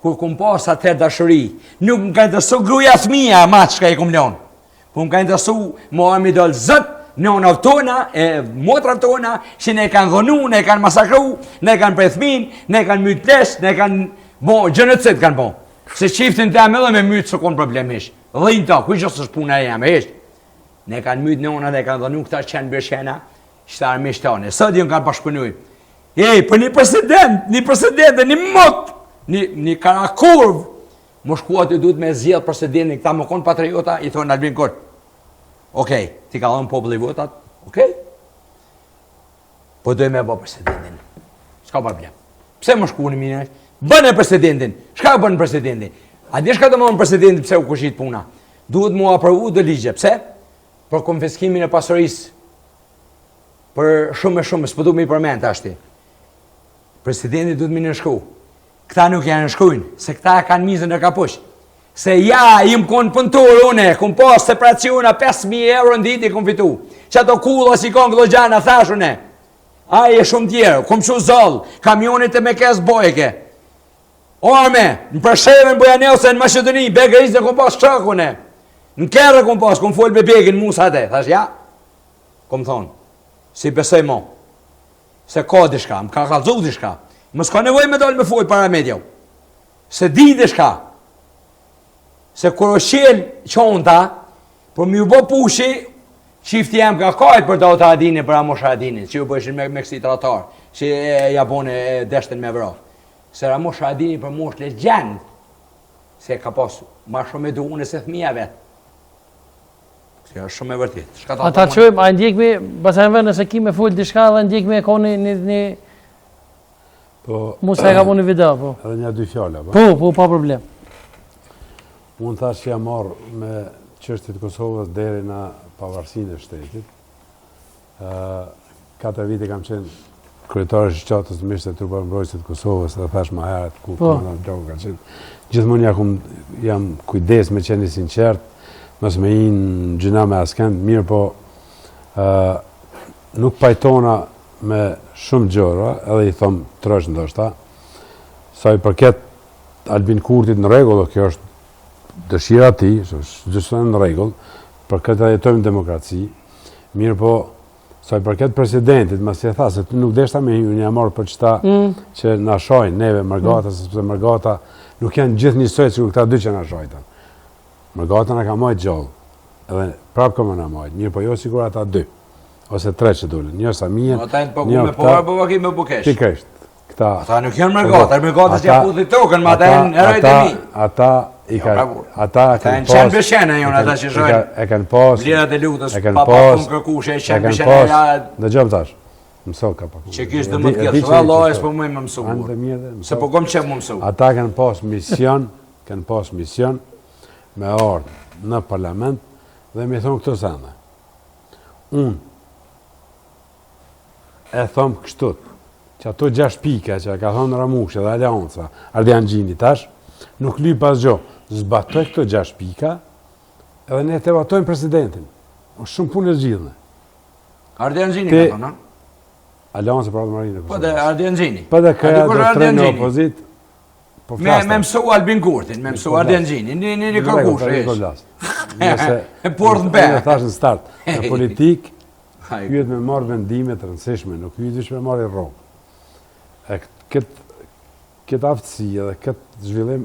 Kur kum pas atë dashuri, nuk më ka interesu gruja fëmija ma që ka i kum lonë. Po më ka interesu më armi dollë zëtë, nënat tona, e motrat tona, që ne kanë dhonu, ne kanë masakru, ne kanë prethmin, ne kanë mytë plesh, ne kanë gjenocid kanë bon. Se qiftin të amë edhe me mytë së konë problemisht. Dhejnë ta, kuj qësë është puna e jam, ishtë. Ne kanë mytë nënat, ne kanë dhonu këta qenë bërshena, shtarë me shtane. Sëtë jënë kanë pashpënuj. Për një president, një mot, një karakurv, më shkuat i duhet me zjedhë presidentin, këta më konë patriota, i thonë Albin Kurt. Okej, ti ka dhënë populli votat, okej? Po dojë me bë presidentin. S'ka problem. Pse më shkuani mirë? Bënë presidentin. Çka bën presidenti? A di çka do të bëjë presidenti pse u kushit puna? Duhet mu aprovu do ligje. Pse? Për konfiskimin e pasurisë. Për shumë, s'po du më i përmend tashti. Presidenti duhet më në shku. Këta nuk janë shkujnë, se këta kanë mizën e kapush. Se ja, im konë pëntur une, kom pas separaciona 5.000 euro në ditë i kom fitu. Që ato kulla si konë këto gjana, thash une. Aje shumë tjerë, kom që zallë, kamionit e me kes bojke. Orme, në Preshevën, Bujanelse, në Maqedoni, Begërisë në kom pas qakune. Në Kerë kom pas, kom folë me begin musate. Thash, ja, kom thonë, si besoj mo. Se ka dishka, më ka kalzu dishka. Më s'ka nevoj me dalë me folë para medjav. Se di dishka. Se kër o shqelë qonta, për mi u bo pushi, qifti jem ka kajtë për ta adini, për Ramosha Adinin, që ju bëshin me kësi tratar, që ja bone deshten me vraf. Se Ramosha Adini për mosh legjend, se ka pas ma shumë edu unë se thmija vetë. Se është shumë e vërtit. Ata qëjmë, a ndjekme, basen vë nëse ki me full dishka dhe ndjekme e ka një... Musa e ka po një video, po. Edhe një dy fjalla, po. Po, pa problem. Unë thash që jam marrë me çështjet Kosovës deri në pavarësinë e shtetit. 4 vite kam qenë kryetari i shtatës të Mishit të Trupave Mbrojtësit të Kosovës dhe thash më herët ku komandant Gjoku ka qenë. Gjithmonë jam kujdes me qenë i sinqert, mos me in gjëna me askënd, mirë po nuk pajtona me shumë gjëra, edhe i thom trosh ndoshta, sa i përket Albin Kurtit në rregull, kjo është dëshira ti, është gjithë në rregull, për këtë jetojmë demokraci, mirë po, sa i përket presidentit, mas e tha, se nuk deshta me një amorë për qëta që na shojnë neve Mërgata, sepse Mërgata nuk janë gjithë njësoj që këta dy që na shojtën. Mërgata na ka majtë gjallë, edhe prapë këmë na majtë, mirë po jo sigur ata 2, ose 3 që dullen, një Samien, një këta, po vaki me bukesh. Pikërisht. Ata nuk janë Mërgata, Mërgata që janë puthi tokën, ma ata janë erojt e mi. Ata kanë qenë beshene jonë, ata që shojnë. E kanë pas. Vlerat e lutës, pa punë kërkushe, e qenë beshene. Në gjëmë tash, mëso ka pa. Që kishtë të më të kjetë, Allah e s'po më më mësu. Se po kom që më mësu. Ata kanë pas mision, me ardhë në parlament dhe me thonë këto sene. Unë e thomë kështut, që ato 6 pika që ka thonë Ramushi dhe Aleonca, Ardian Gjini tash, nuk lyp pas gjo, zbatoj këto 6 pika, edhe ne të evatojmë presidentin. O shumë punë e zgjidhme. Ardian Gjini ka thonë, Aleonca për atë marinë. Po dhe Ardian Gjini. Po dhe këja do të në opozit, po flasë. Me mësu Albin Kurtin, me mësu Ardian Gjini, një kërkush e e portë në be. Në thash në start, në politikë, hyet me marrë vendimet të rëndësishme, nuk hyet me marrë i rrogë. E këtë aftësi edhe këtë zhvillim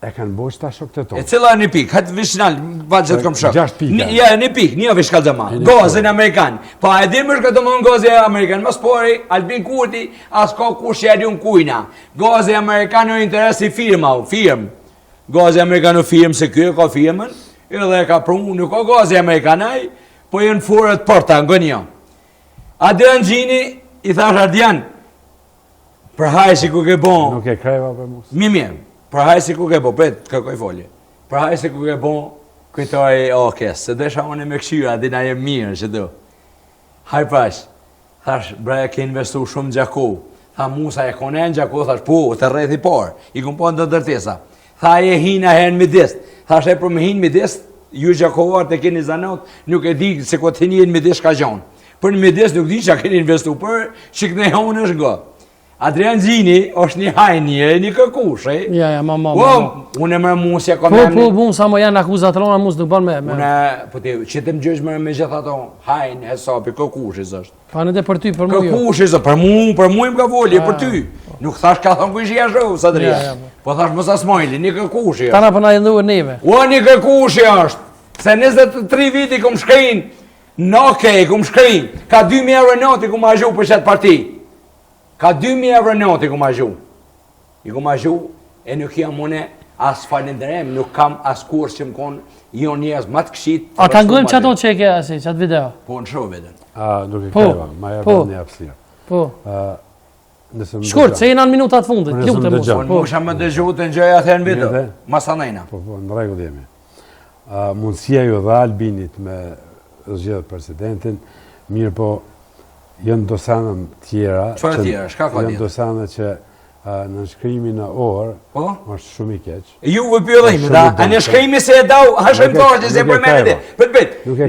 e kanë bojë ta shok të tonë. E cila një pikë, hëtë vishnal, vazhët kom shok. 6 pika. Ja, një pikë, një vishkall zëma. Gozën Amerikan. Pa e din mërë këtë mënë gozë Amerikan. Më spori, Albin Kurti, as ka kush që edhjun kujna. Gozë Amerikan në interesi firma, firmë. Gozë Amerikan në firmë, se kjo ka firmën, edhe ka prunë, nuk ka gozë Amerikanaj, po jenë furët porta, në gënjo. Ardian Gjini, i thash Ardian, përhaj si ku ke bon... Nuk e kreva për mos. Mirë, përhaj si ku ke bon, kërkoj folje. Përhaj si ku ke bon, kujtoj okes, se desha unë me këshyra, dina e mirë që do. Haj pash, thash, breja ke investu shumë Gjaku. Tha Musa e konen Gjaku, thash, po, të rrethi par, i kom po në të dërtesa. Tha e hina herën midis, thash e për me hinë midis, ju Gjakovar të keni zanot, nuk e di se ko të hinjen midis ka gjonë. Për në midis nuk di që a keni investu, për që këne honë është go. Ardian Gjini është një hajnje, një kërkushe. Ja, mama. Unë e mërë musja Po, unë sa më janë akuzat rona, mus nuk ban me. Unë, po te, që të më gjësh mërë me gjitha to, hajnë, hesapi, kërkushis është. Pa në dhe për ty, për mu jo. Kërkushis është, për mu im ka volje, për ty. Nuk thash ka thonë kujshia shohë, Sadria. Po thash mësa smojli, një kërkushi është. Tana për na jënduhe neve. Një kërkushi është. Se 23 viti kum shkrin, në okej, kum shkrin, ka 2.000 euro noti kum a gju për qëtë parti. Ka 2.000 euro noti ku ma gju. I ku ma gju, e nuk jam une as falenderem, nuk kam as kur që më konë, jo njës më të këshit. A ka ngujmë që ato që e ke asi, që atë video? Po, në shohë vetën. Nuk e kreva, ma e bërë një apsirë. Po. Shkurt, se jena në minutat fundit, lutë e mos. Po, musha më dëgju të njëja të në video, masanajna. Po, në regull jemi. Mundësia ju dhe Albinit me zgjedhë presidentin, mirë po, jënë dosanën tjera, Qëra tjera, shka ka tjera? Jënë dosanën që në shkrimi në orë, Po? është shumë i keq. Ju vë pyllimi, da? A në shkrimi se e dau Hashim Thashi, se për menedi,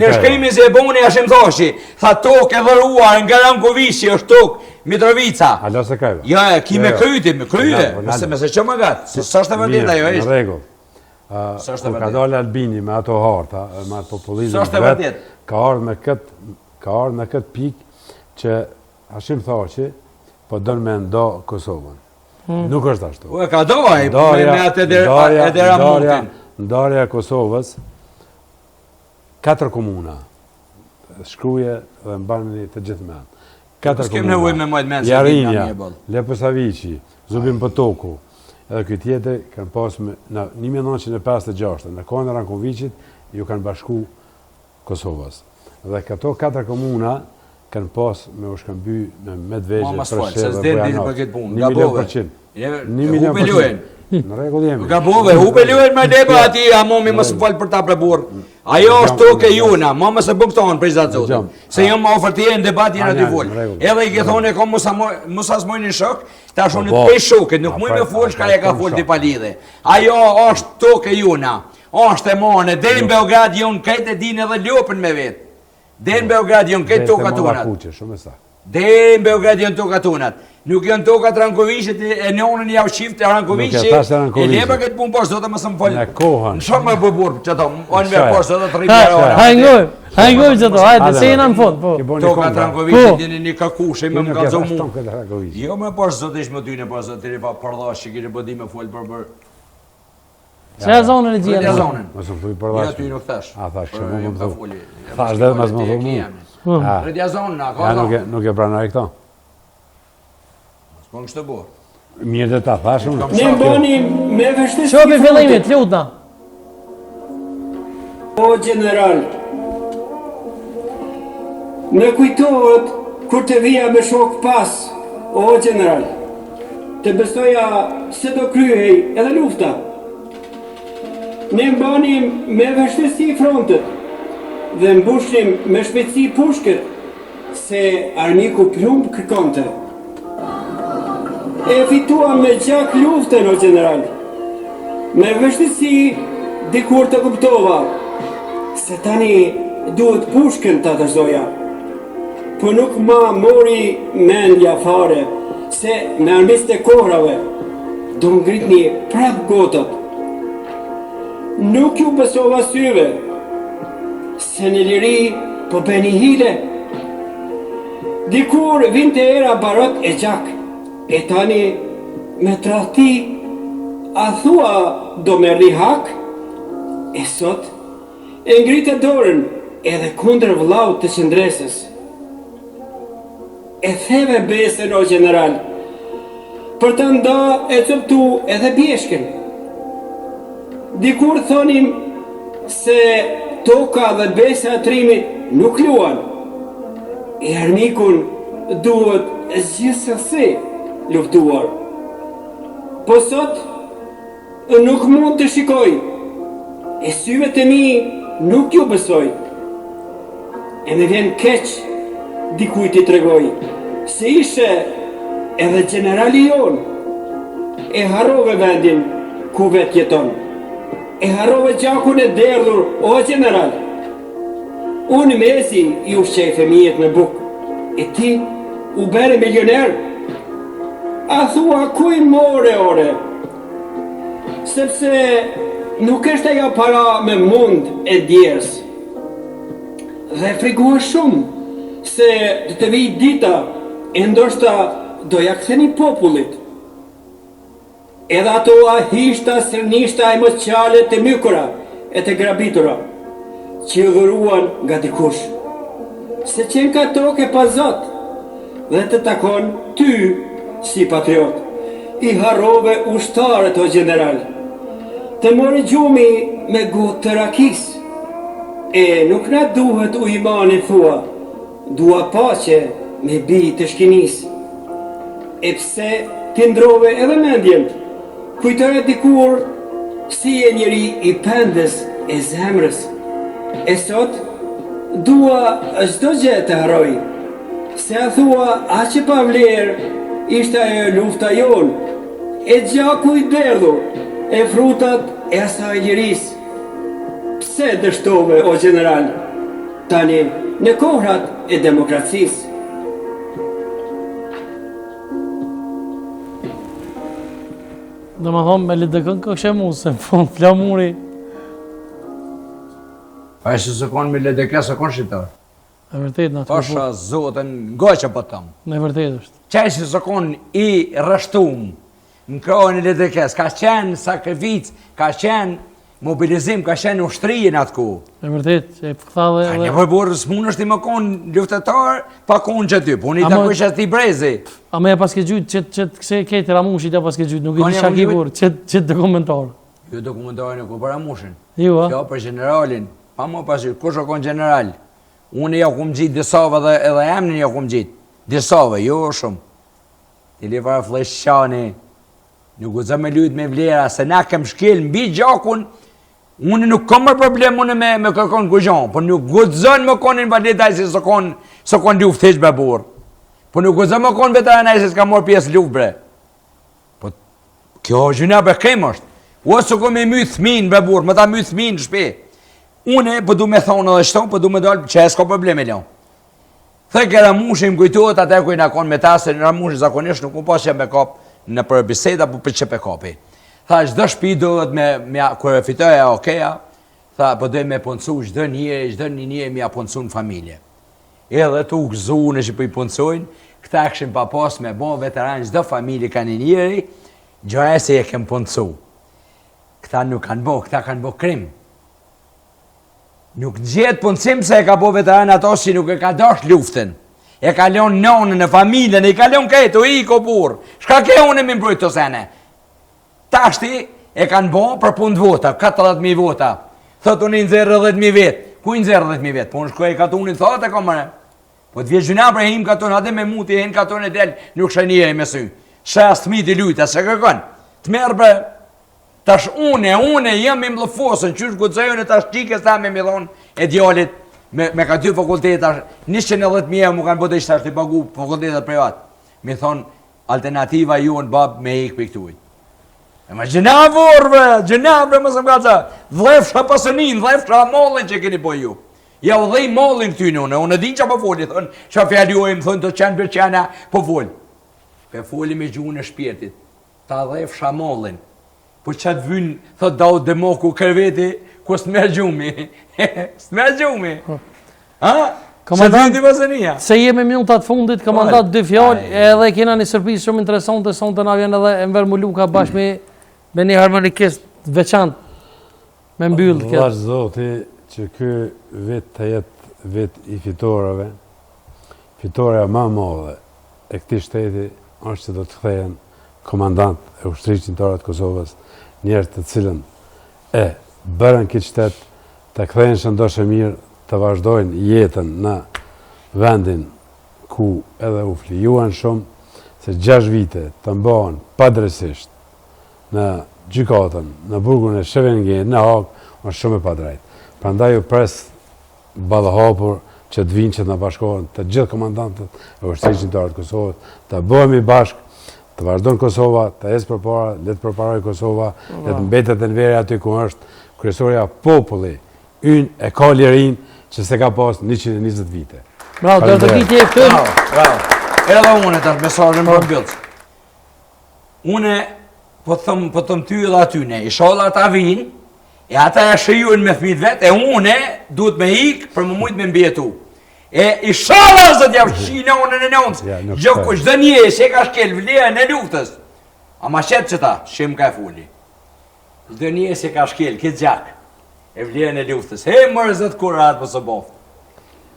në shkrimi se e boni Hashim Thashi, tha tokë e dhëruar nga Rankovici, është tokë, Mitrovica. Alo se kajva? Ja, ki me kryte, me se që më gatë, se së është të vëndit ajo ishtë. Në regull. Kur ka dalë Albini me ato harta, me ato populizm vetë, ka ardhë me këtë pikë që Hashim Thashi po dënë me ndo Kosovën. Nuk është ashtu. U e ka dojë me atë edera mundin. Ndarja e Kosovës, 4 komuna, shkruje dhe mbani të gjithë me atë. 4 komuna, Jarinja, Leposavici, Zubin Potoku, edhe këtë tjetër kanë pasë në 1956, në kohën e Rankovicit, ju kanë bashku Kosovës. Dhe këto 4 komuna kanë pasë me u shkëmby me Medvegje, Presheve, Bojanovic. 1 milion %. Në regull jemi. Gabove, hupe lujen me deba ati, a momi më së falë për ta preburë. Ajo është toke juna, ma më se bëgtonë për izatë zotin. Se jam ma oferti e në debat jena t'i folë. Edhe i ke thonë e kom mësa s'mojnë në shok, ta shonë të pej shokët, nuk mujnë me folë shka e ka folë t'i palidhe. Ajo është toke juna, është e mone, dhe në Beograd jonë kajtë e dinë edhe ljopën me vetë. Dhe në Beograd jonë kajtë toka tunat. Dhe në Beograd jonë toka tunat. Nuk janë tokat Rankovicit e njonën javë qift e Rankovicit e leba këtë punë poshtë, zote më së më folë. Në shumë më bëburë që to, onë me poshtë, zote të rritë ora. Hajngoj që to, hajde, se jena në fond. Tokat Rankovicit dini një kakushe me më gazo mu. Jo me poshtë, zote ishë më tyne, poshtë, zote të ripa përdash që kire bëdi me folë për... Që e zonën e gjithë? Rëdja zonën. Më së më thuj përdash. Ja ty nuk thash. A thash që mu më thuj. Thash dhe më së më thuj mu. Rëdja zonën, a ka zonë. Nuk e pranoj këto. Po në kështë të borë. Mirë dhe ta thash unë. Ne bëni me vështësi. Shopi fillimit, lutna. O general, me kujtohet kur të vija me shok pas, o general, të bestoja se do kryhej edhe lufta. Ne bëni me vështësi frontet dhe mbushnim me shpejtësi pushkët se armiku plumb kërkonte. E fituam me gjak luftën, o general. Me vështësi dikur të kuptova se tani duhet pushkën të atërzoja. Po nuk ma mori mendja fare se me armiste kohrave do ngritni prap gotot. Nuk ju besova syve se në liri po beni hile. Dikur vinte era barot e gjak. E tani, me trahti, a thua do me rri hak? E sot, e ngritë dorën edhe kundër vllaut të qëndresës. E theve besën, o general, për të nda e cëptu edhe bjeshken. Dikur thonim se toka dhe besa trimit nuk luan, e armikun duhet gjithsesi luftuar. Po sot, nuk mund të shikoj, e syvet e mi nuk ju besoj. E me vjen keq, dikujt i tregoj, se ishe edhe generali jon, e harrove vendin ku vet jeton, e harrove gjakun e derdhur, o general. Unë mezi i ushqej fëmijët në buk, e ti u bere milioner. A thua kuj more ore, sepse nuk është ajo para me mund e djerës. Dhe frikua shumë, se të vij dita, e ndoshta do ja ktheni popullit. Edhe ato ahishta, sërnishta, emocionale të mykura e të grabitura, që i dhuruan nga dikush. Se qenë ka toke pa Zot, dhe të takon ty, si patriot, i harrove ushtarët, o general. Të mori gjumi me gotë të rakis, e nuk na duhet u imani thua, dua pache me bi të shkinis. E pse ti ndrove edhe mendjen, kujtore dikur si e njeri i pendes e zemrës. E sot, dua çdo gjë të harroj, se a thua a që pa vlerë, ishte ajo lufta jonë, e gjaku i derdhur, e frutat e asaj lirisë. Pse dështove, o general, tani në kohrat e demokracisë? Dhe më thonë, me LDK-n kështë e mu, se më fond flamuri. Pa e se konë me LDK, se konë shqiptar. E vërtet në atë Pasha zotën, nga që po tëmë. Në vërtet është. Qaj se konë i rështum në krojën e LDK-s, ka qenë sakrific, ka qenë mobilizim, ka qenë ushtri në atë ku. E vërtet, që e pëktha dhe... Ka një përborë, s'mun është i më konë luftetar, pa konë që ty, po unë i të kështë ati brezi. A me e paske gjujtë që këse kejtë Ramushit e paske gjujtë, nuk e di shaki kur, që dokumentarë. Jo dokumentarën e ku për Ramushin. Jo, a? Kjo për generalin, pa më pasur, kush o konë general? Unë ja kumë gjitë disave dhe edhe emnin ja kumë gjitë. Disave, jo shumë. Ti li fara fleshani, nuk u zë me lujtë me vlera, se na kem shkel mbi gjakun, unë nuk kam më problem unë me kërkon gëgjon, por nuk gudzon më konë invalitaj si së konë luft heq bre burë. Por nuk gudzon më konë veteranaj si s'ka morë pjesë luft bre. Po kjo gjuna bre kem është. O së ko me my thmin bre burë, më ta my thmin shpe. Une po du me thonë edhe shton, po du me dalë që e s'ka probleme leo. Thë ke Ramushin më kujtuat atë ku i na konë me ta, se Ramushin zakonisht nuk më pas që me kap në për biseda, po për që pe kapi. Tha, çdo shtëpi duhet kur e fitoja okeja, tha, po duhet me puncu çdo një me ja puncu në familje. Edhe tu gëzu në që po i puncojnë, këta këshin pa pas me bon veteran, çdo familje ka një njeri, gjëra se e kem puncu. Këta nuk kanë bo, këta kanë bo krim. Nuk gjetë puncim se e ka bo veteran ato që nuk e ka dash luftën. E ka leon nonën në familjen, e ka leon këtë, o i ko burë. Shka ke unë e mi mbrojt të sene? Tashti e kanë bo për punë vota, 40.000 vota. Thot unë i nëzirë 10.000 vetë. Ku i nëzirë 10.000 vetë? Po në shkoj e katunin, thot e komëre. Po të vjetë gjuna për him katun, adhe me muti, hin katun e del, nuk shënjeri me sy. Shes të miti lujta, se kërkon. Të merë bre, tash une jam i mlëfosën, qysh gudzojën e tash qikës ta me midhon e djallit, me ka 2 fakultetash, 110.000 mu kanë bëtë ishtash të pagu fakultetat privat. Mi thonë, alternativa ju në bab me ik për këtuj. E ma gjena vorve, më së më gaca, dhefsha pasënin, dhefsha mollin që keni po ju. Ja u dhej mollin këty në unë din që po foli, thonë, që fjallë ju e më thonë të qenë për qena, po foli. Pe foli me gjuhën e shpirtit, ta dhefsha mollin. Po që të vynë, thot da u demoku kërveti, ku së me gjumi. Së me gjumi. Ha? Se të vynë të pasënia. Se jemi minutat fundit, komandat 2 fjallë, edhe kena një sërprisë shumë interesante, sonë të na vjen edhe Enver Muluka bashkë me një harmonikist veçant me mbyllë këtë. Vash zoti që ky vit të jetë vit i fitorave, fitoreja ma madhe e këtij shteti është që do të kthehen komandant e ushtrisë qendrore të Kosovës, njerëz të cilën e bërën këtë shtet të kthehen shëndoshë mirë, të vazhdojnë jetën në vendin ku edhe u flijuan shumë, se 6 vite të mbohen padrejtisht në gjykatën, në burgun e Shevengit, në Hag, është shumë e padrejtë. Prandaj u pres ballahapur që të vinë që të na bashkohen të gjithë komandantët e ushtrisë qendrore të Kosovës, të bëhemi bashkë, të vazhdojnë Kosova, të ecë përpara, le të përparojë Kosova, le të mbetet në verë aty ku është kryesorja populli, ynë e ka lirin që se ka pas 120 vite. Bravo, do të viti e këtën. Bravo. Edhe unë të mesazhin për mbyllës. Une po thëm ty edhe atyne, i sholla ta vinë, e ata e shëjujnë me fmit vetë, e une duhet me ikë për më mujtë me mbjetu. E i sholla zët javë shina unë në nëndës, gjë kush dhe një se ka shkel vlerë në luftës. A ma shetë që ta, shim ka e fuli. Dhe një se ka shkel, këtë gjak, e vlerë në luftës. He mërë zët kur atë për së boftë.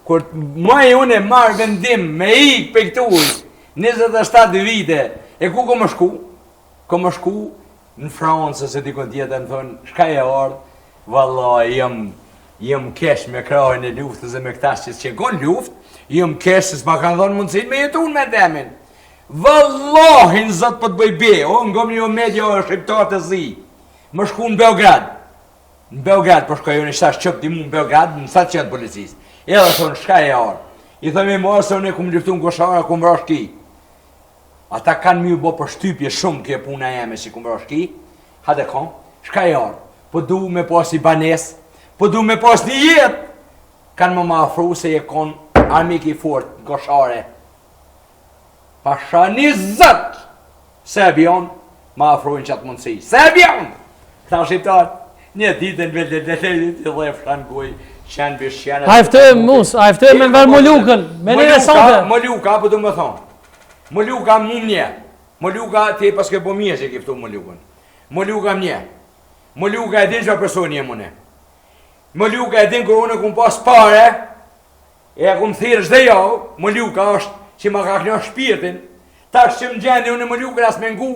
Kur maj unë e marrë vendim me ikë për këtu ujë, 27 vite, e ku më shku? Ko më shku në Francë, se dikon tjetër në thonë, shka e ardhë, vallaj, jem kesh me krahën e luftës dhe me këta që s'qenkon luft, jem kesh se s'ma kanë dhonë mundësin me jetun me temin. Vallahin zëtë për të bëj be, ngom një media shqiptar të zi, më shku në Beograd. Në Beograd, për shkoj unë i shtash qëpti mu në Beograd, në stacion policisë. Edhe thonë, shka e ardhë. I thëmi marë se unë e kumë luftu në koshara, kumë rash ki. ata kanë mjë bo për shtypje shumë kjo puna jeme që kumë rëshki, hade kom, shka jarë, po du me pas i banes, po du me pas një jetë, kanë më ma afru se je konë armik i fort, goshare. Pasha 20 Serbion ma afrujnë qatë mundësi. Serbion! Këta shqiptarë, një ditën vetë dhe fshanë goj, qenë bish qenë. A eftëm mus, a eftëm me verë Molukën, me një resante. Moluka, po du me thonë. Moluka mu mnje. Moluka, ti paske po mje që kiftu Molukën. Moluka mnje. Moluka e din që personi e mune. Moluka e din kër unë kumë pas pare, e kumë thirë shde jo, Moluka është që ma ka knjo shpirtin, tash që më gjendi unë Molukën as me ngu,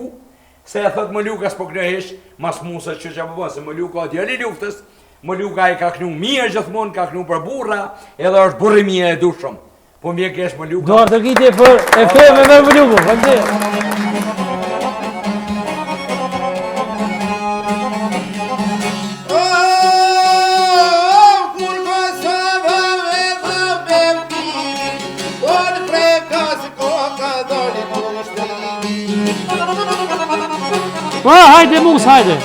se e thot Moluka s'po knjohesh, mas musët që që përbën, se Moluka djali luftës, Moluka i ka knju mirë gjithmonë, ka knju për burra, edhe është burri mirë e dushëm. Po mje kesh Moluka. Duar të kitje për eftëm me verë Molukën, vëmëti. Hajde mus, hajde.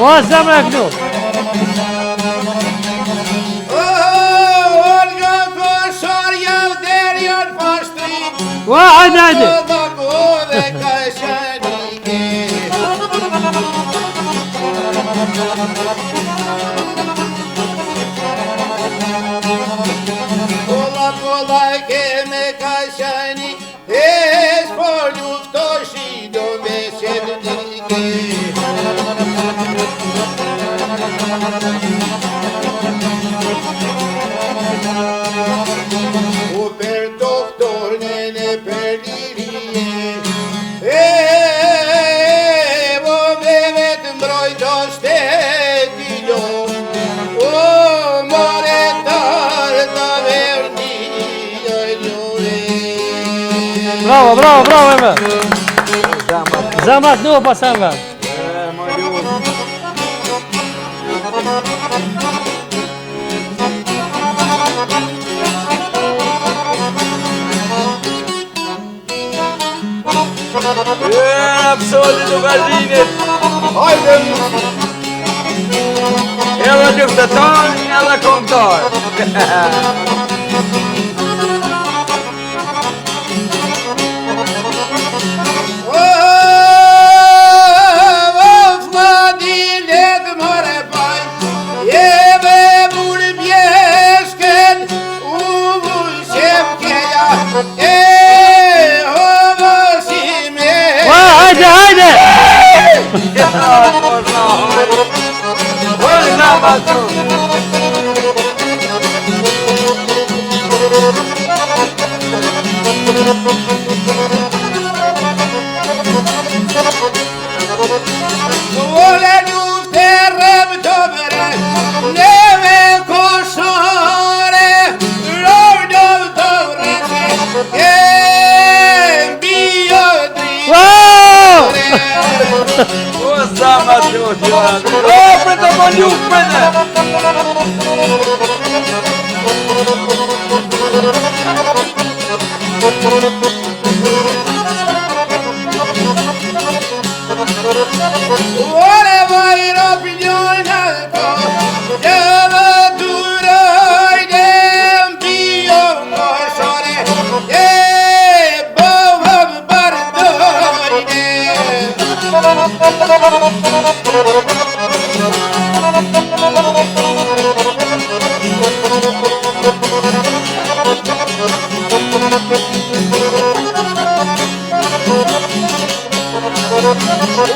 O, zemra e këtu. Olga koshar javë deri janë pashtri. O, hajde, hajde. Dhe ka shanike. Kolla ke me ka shani, esh po luftoshi do me shemnike. U per doktorën e per lirije, vo me vetë mbrojt o shteti lo, o more tarë të verni ljore. Bravo, bravo, bravo, Emre. Zemra këtu pas Emre. Absolut të vazhdinit. Hajde! Edhe luftetar, edhe kombëtar. Hajde, hajde! Vole lufte rëmë të vëre, neve koshore, rëmë të vëre, e mbi o dri. O zama Prete, mon ju, prete! Ore vai ropiglione al cor, deve durare tempio cosore, bovam bardoine.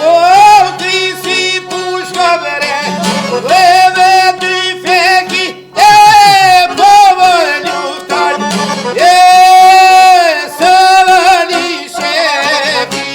Oh, trisi pushka vere, leve dy feki, bovo ljuftar, sëvëni shefi.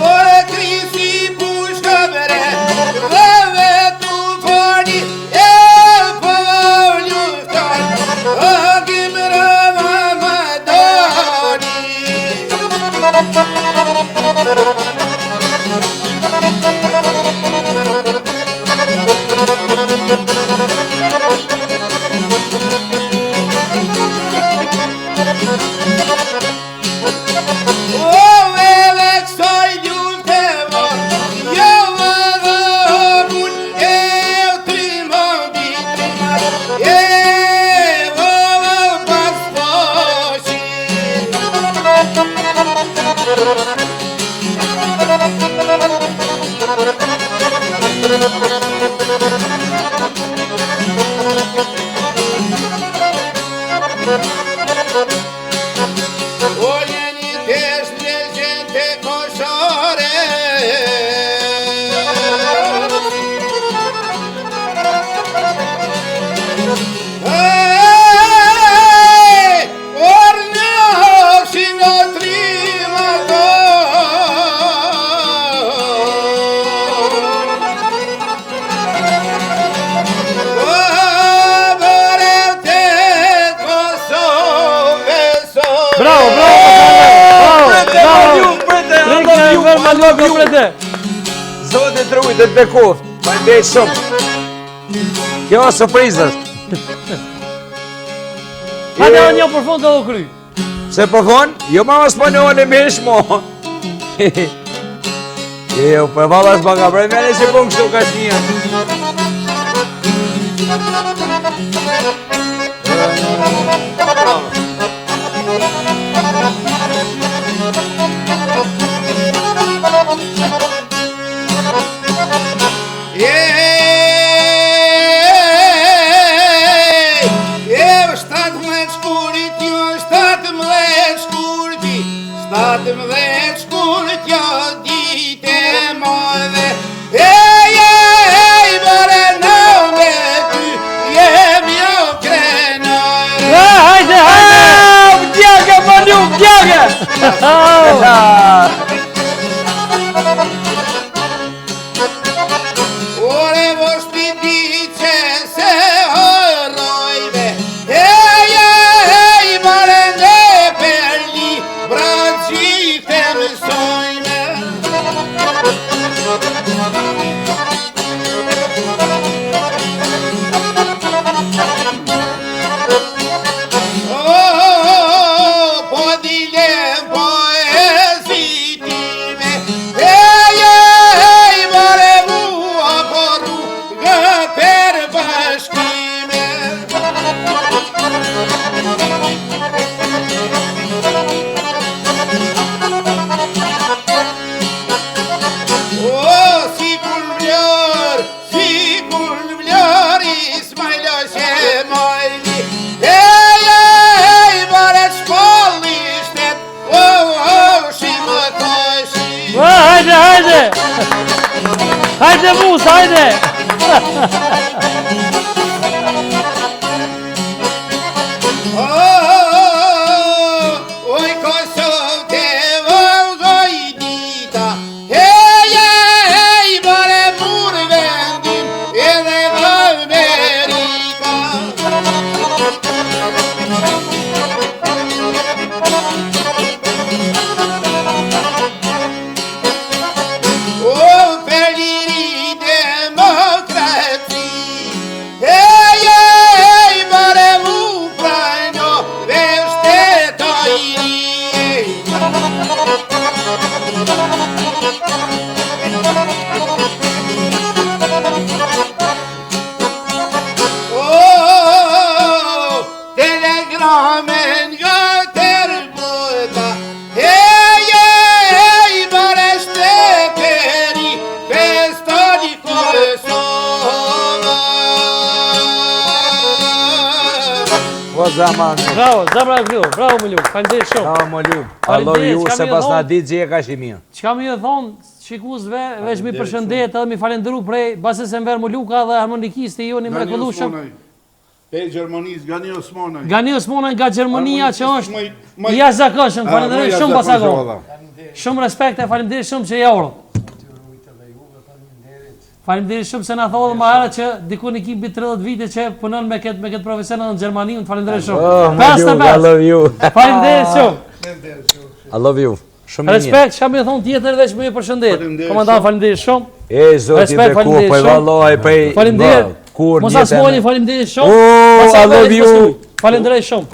Ore krisi pushka vere, leve tu fani, bovo ljuftar, agim rëma më doni. Vogliono teste gente cosciore. Orneo sino trimato. Bravo, I love you. Zotë të rujtë të bekoft, ma ndej shumë. Kjo është surprizës. Hajde një për fund edhe kry. Se për fond, jo ma më spanjole mish mo. Jo, për valla s'ma ka prej mene që pun kështu ka shnia. Statë më dhe shkullët jo dite modhe. Bare në me ty jem jo krenore. Hajde! Bjage, Manu, bjage! Ore vos ti dice se horrojve. Bare ne perli braci te mësojme. Po dilem poezi time. Bare mua po rrugë per bashkime. Si kur vlor Ismailo që mojli. Bare shpolli shtet, shimë koshi. Hajde! Hajde mus, hajde! Oj Kosovë te vëzoj dita. Telegramen nga tërbota, hej, bare shteperi, festoni Kosova. O zaman. Bravo, zabra Glu, bravo Mulu, faleminderit shumë. Bravo Molu. I love you, Faleminderit, se çka pas më na thon- ditë që e ka shimia. Çka më thon shikuesve, veç mi përshëndet edhe mi falendëru prej base se mber Muluka dhe harmonikisti joni mrekullueshëm. E Gjermanisë, Gani Osmanaj. Gani Osmanaj nga Gjermania që është Maj- i jashtëzakonshëm, falenderoj maj shumë jashtëzakonshëm, pasakon. valla. Shumë respekt e faleminderit shumë që ja urdhë. Faleminderit shumë se na thodhë më herët që diku në ekipi 30 vite që punon me këtë profesion në Gjermani, unë falenderoj shumë. Oh, Pas të Molu, I pas. love you. Faleminderit shumë. I love you. Shumë mirë. Respekt, çka më thon tjetër veç më përshëndet. Faleminderit Komandant faleminderit shumë. E zoti Respekt, dhe ku, faleminderit po i shumë. valloj, po i... Faleminderit. Kur Mos njëtën- asmoni, faleminderit shumë. Oh, Pastaj I love veç you. postuj. Falenderoj shumë.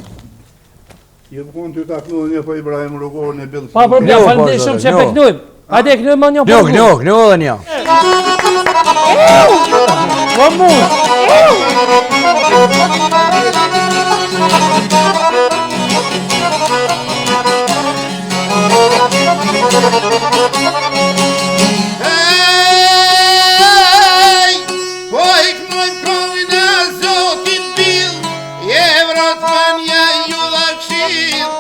Ju konë ty ta kënu një po Ibrahim Rugorën e Billë. Pa problem, Njo, faleminderit po, shumë që njo. pe knujmë. Hajde e knujmë më një Knjo, knjo, knjo dhe një. Hej, po I knojmë këngën e Zotit Bill, Evrot manja ju dhe kshil,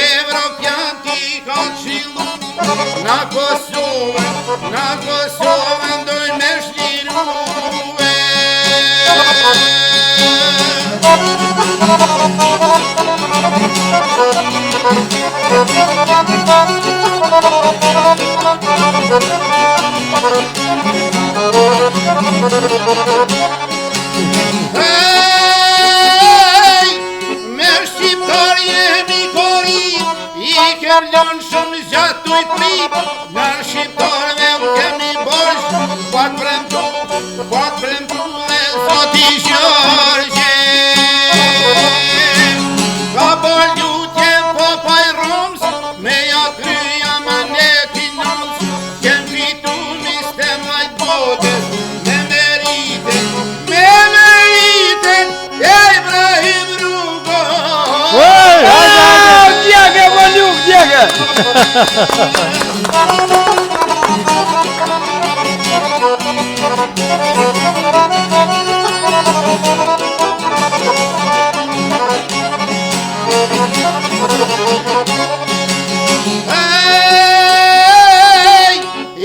Evropian ti ka qilu, na Kosovën doj me shliruve. Hej, me shqiptar jemi kori, I kem lënë shumë gjatë të I prip, në shqiptarve u kemi bosh, po të premtu dhe Zoti Gjorgje. Ka bol lutje popa I Romës, me ja kryja manetin nëmës, kem fitu miste majt botës, me meriten, Ibrahim Rugor. Djege, Moluk, djege! Hej, e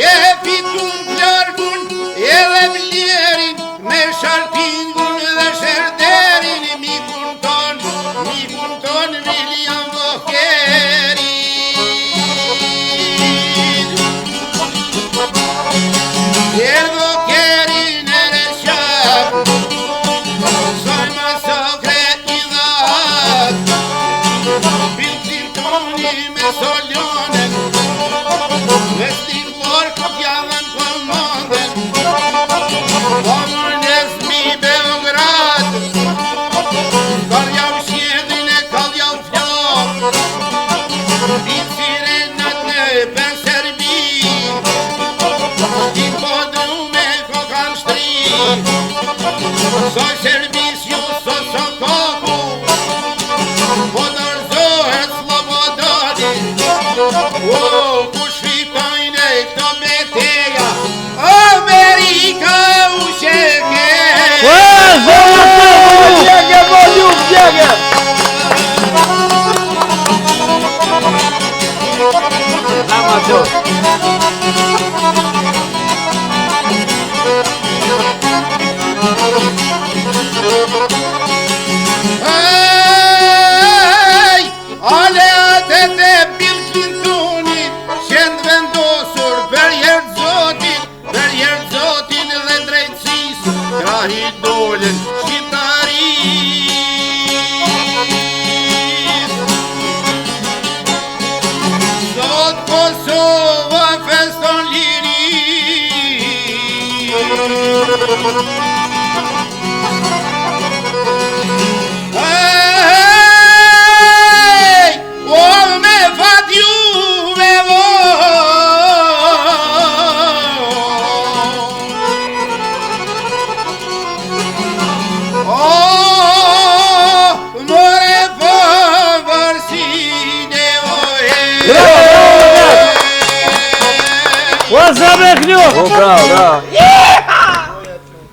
fitun plarkun, edhe vlerin, me sharpingun dhe sherderin, mikun ton William Voherin. Voherin e reqap, soj masakre I dhat, Biltin toni me soljonen, me stimor kët javën komandën, Komërnes mi Beograd, Kaljav shjedhin e kaljav flok, Din sirenat në pen Serbi, Din podu me kokan shtri, Soj servis ju so koku, Po dorëzohet slobodani, ku shfitojnë e këto meteja, Amerika u sheke. Djege, Moluk, djege! Amateur. Hej, aleatet e Bill Clintonit, qenë vendosur për herë Zotin dhe drejtësis, krahi dolen shqiptaris. Sot Kosova feston liri, Hej, Alo! Bravo, bravo.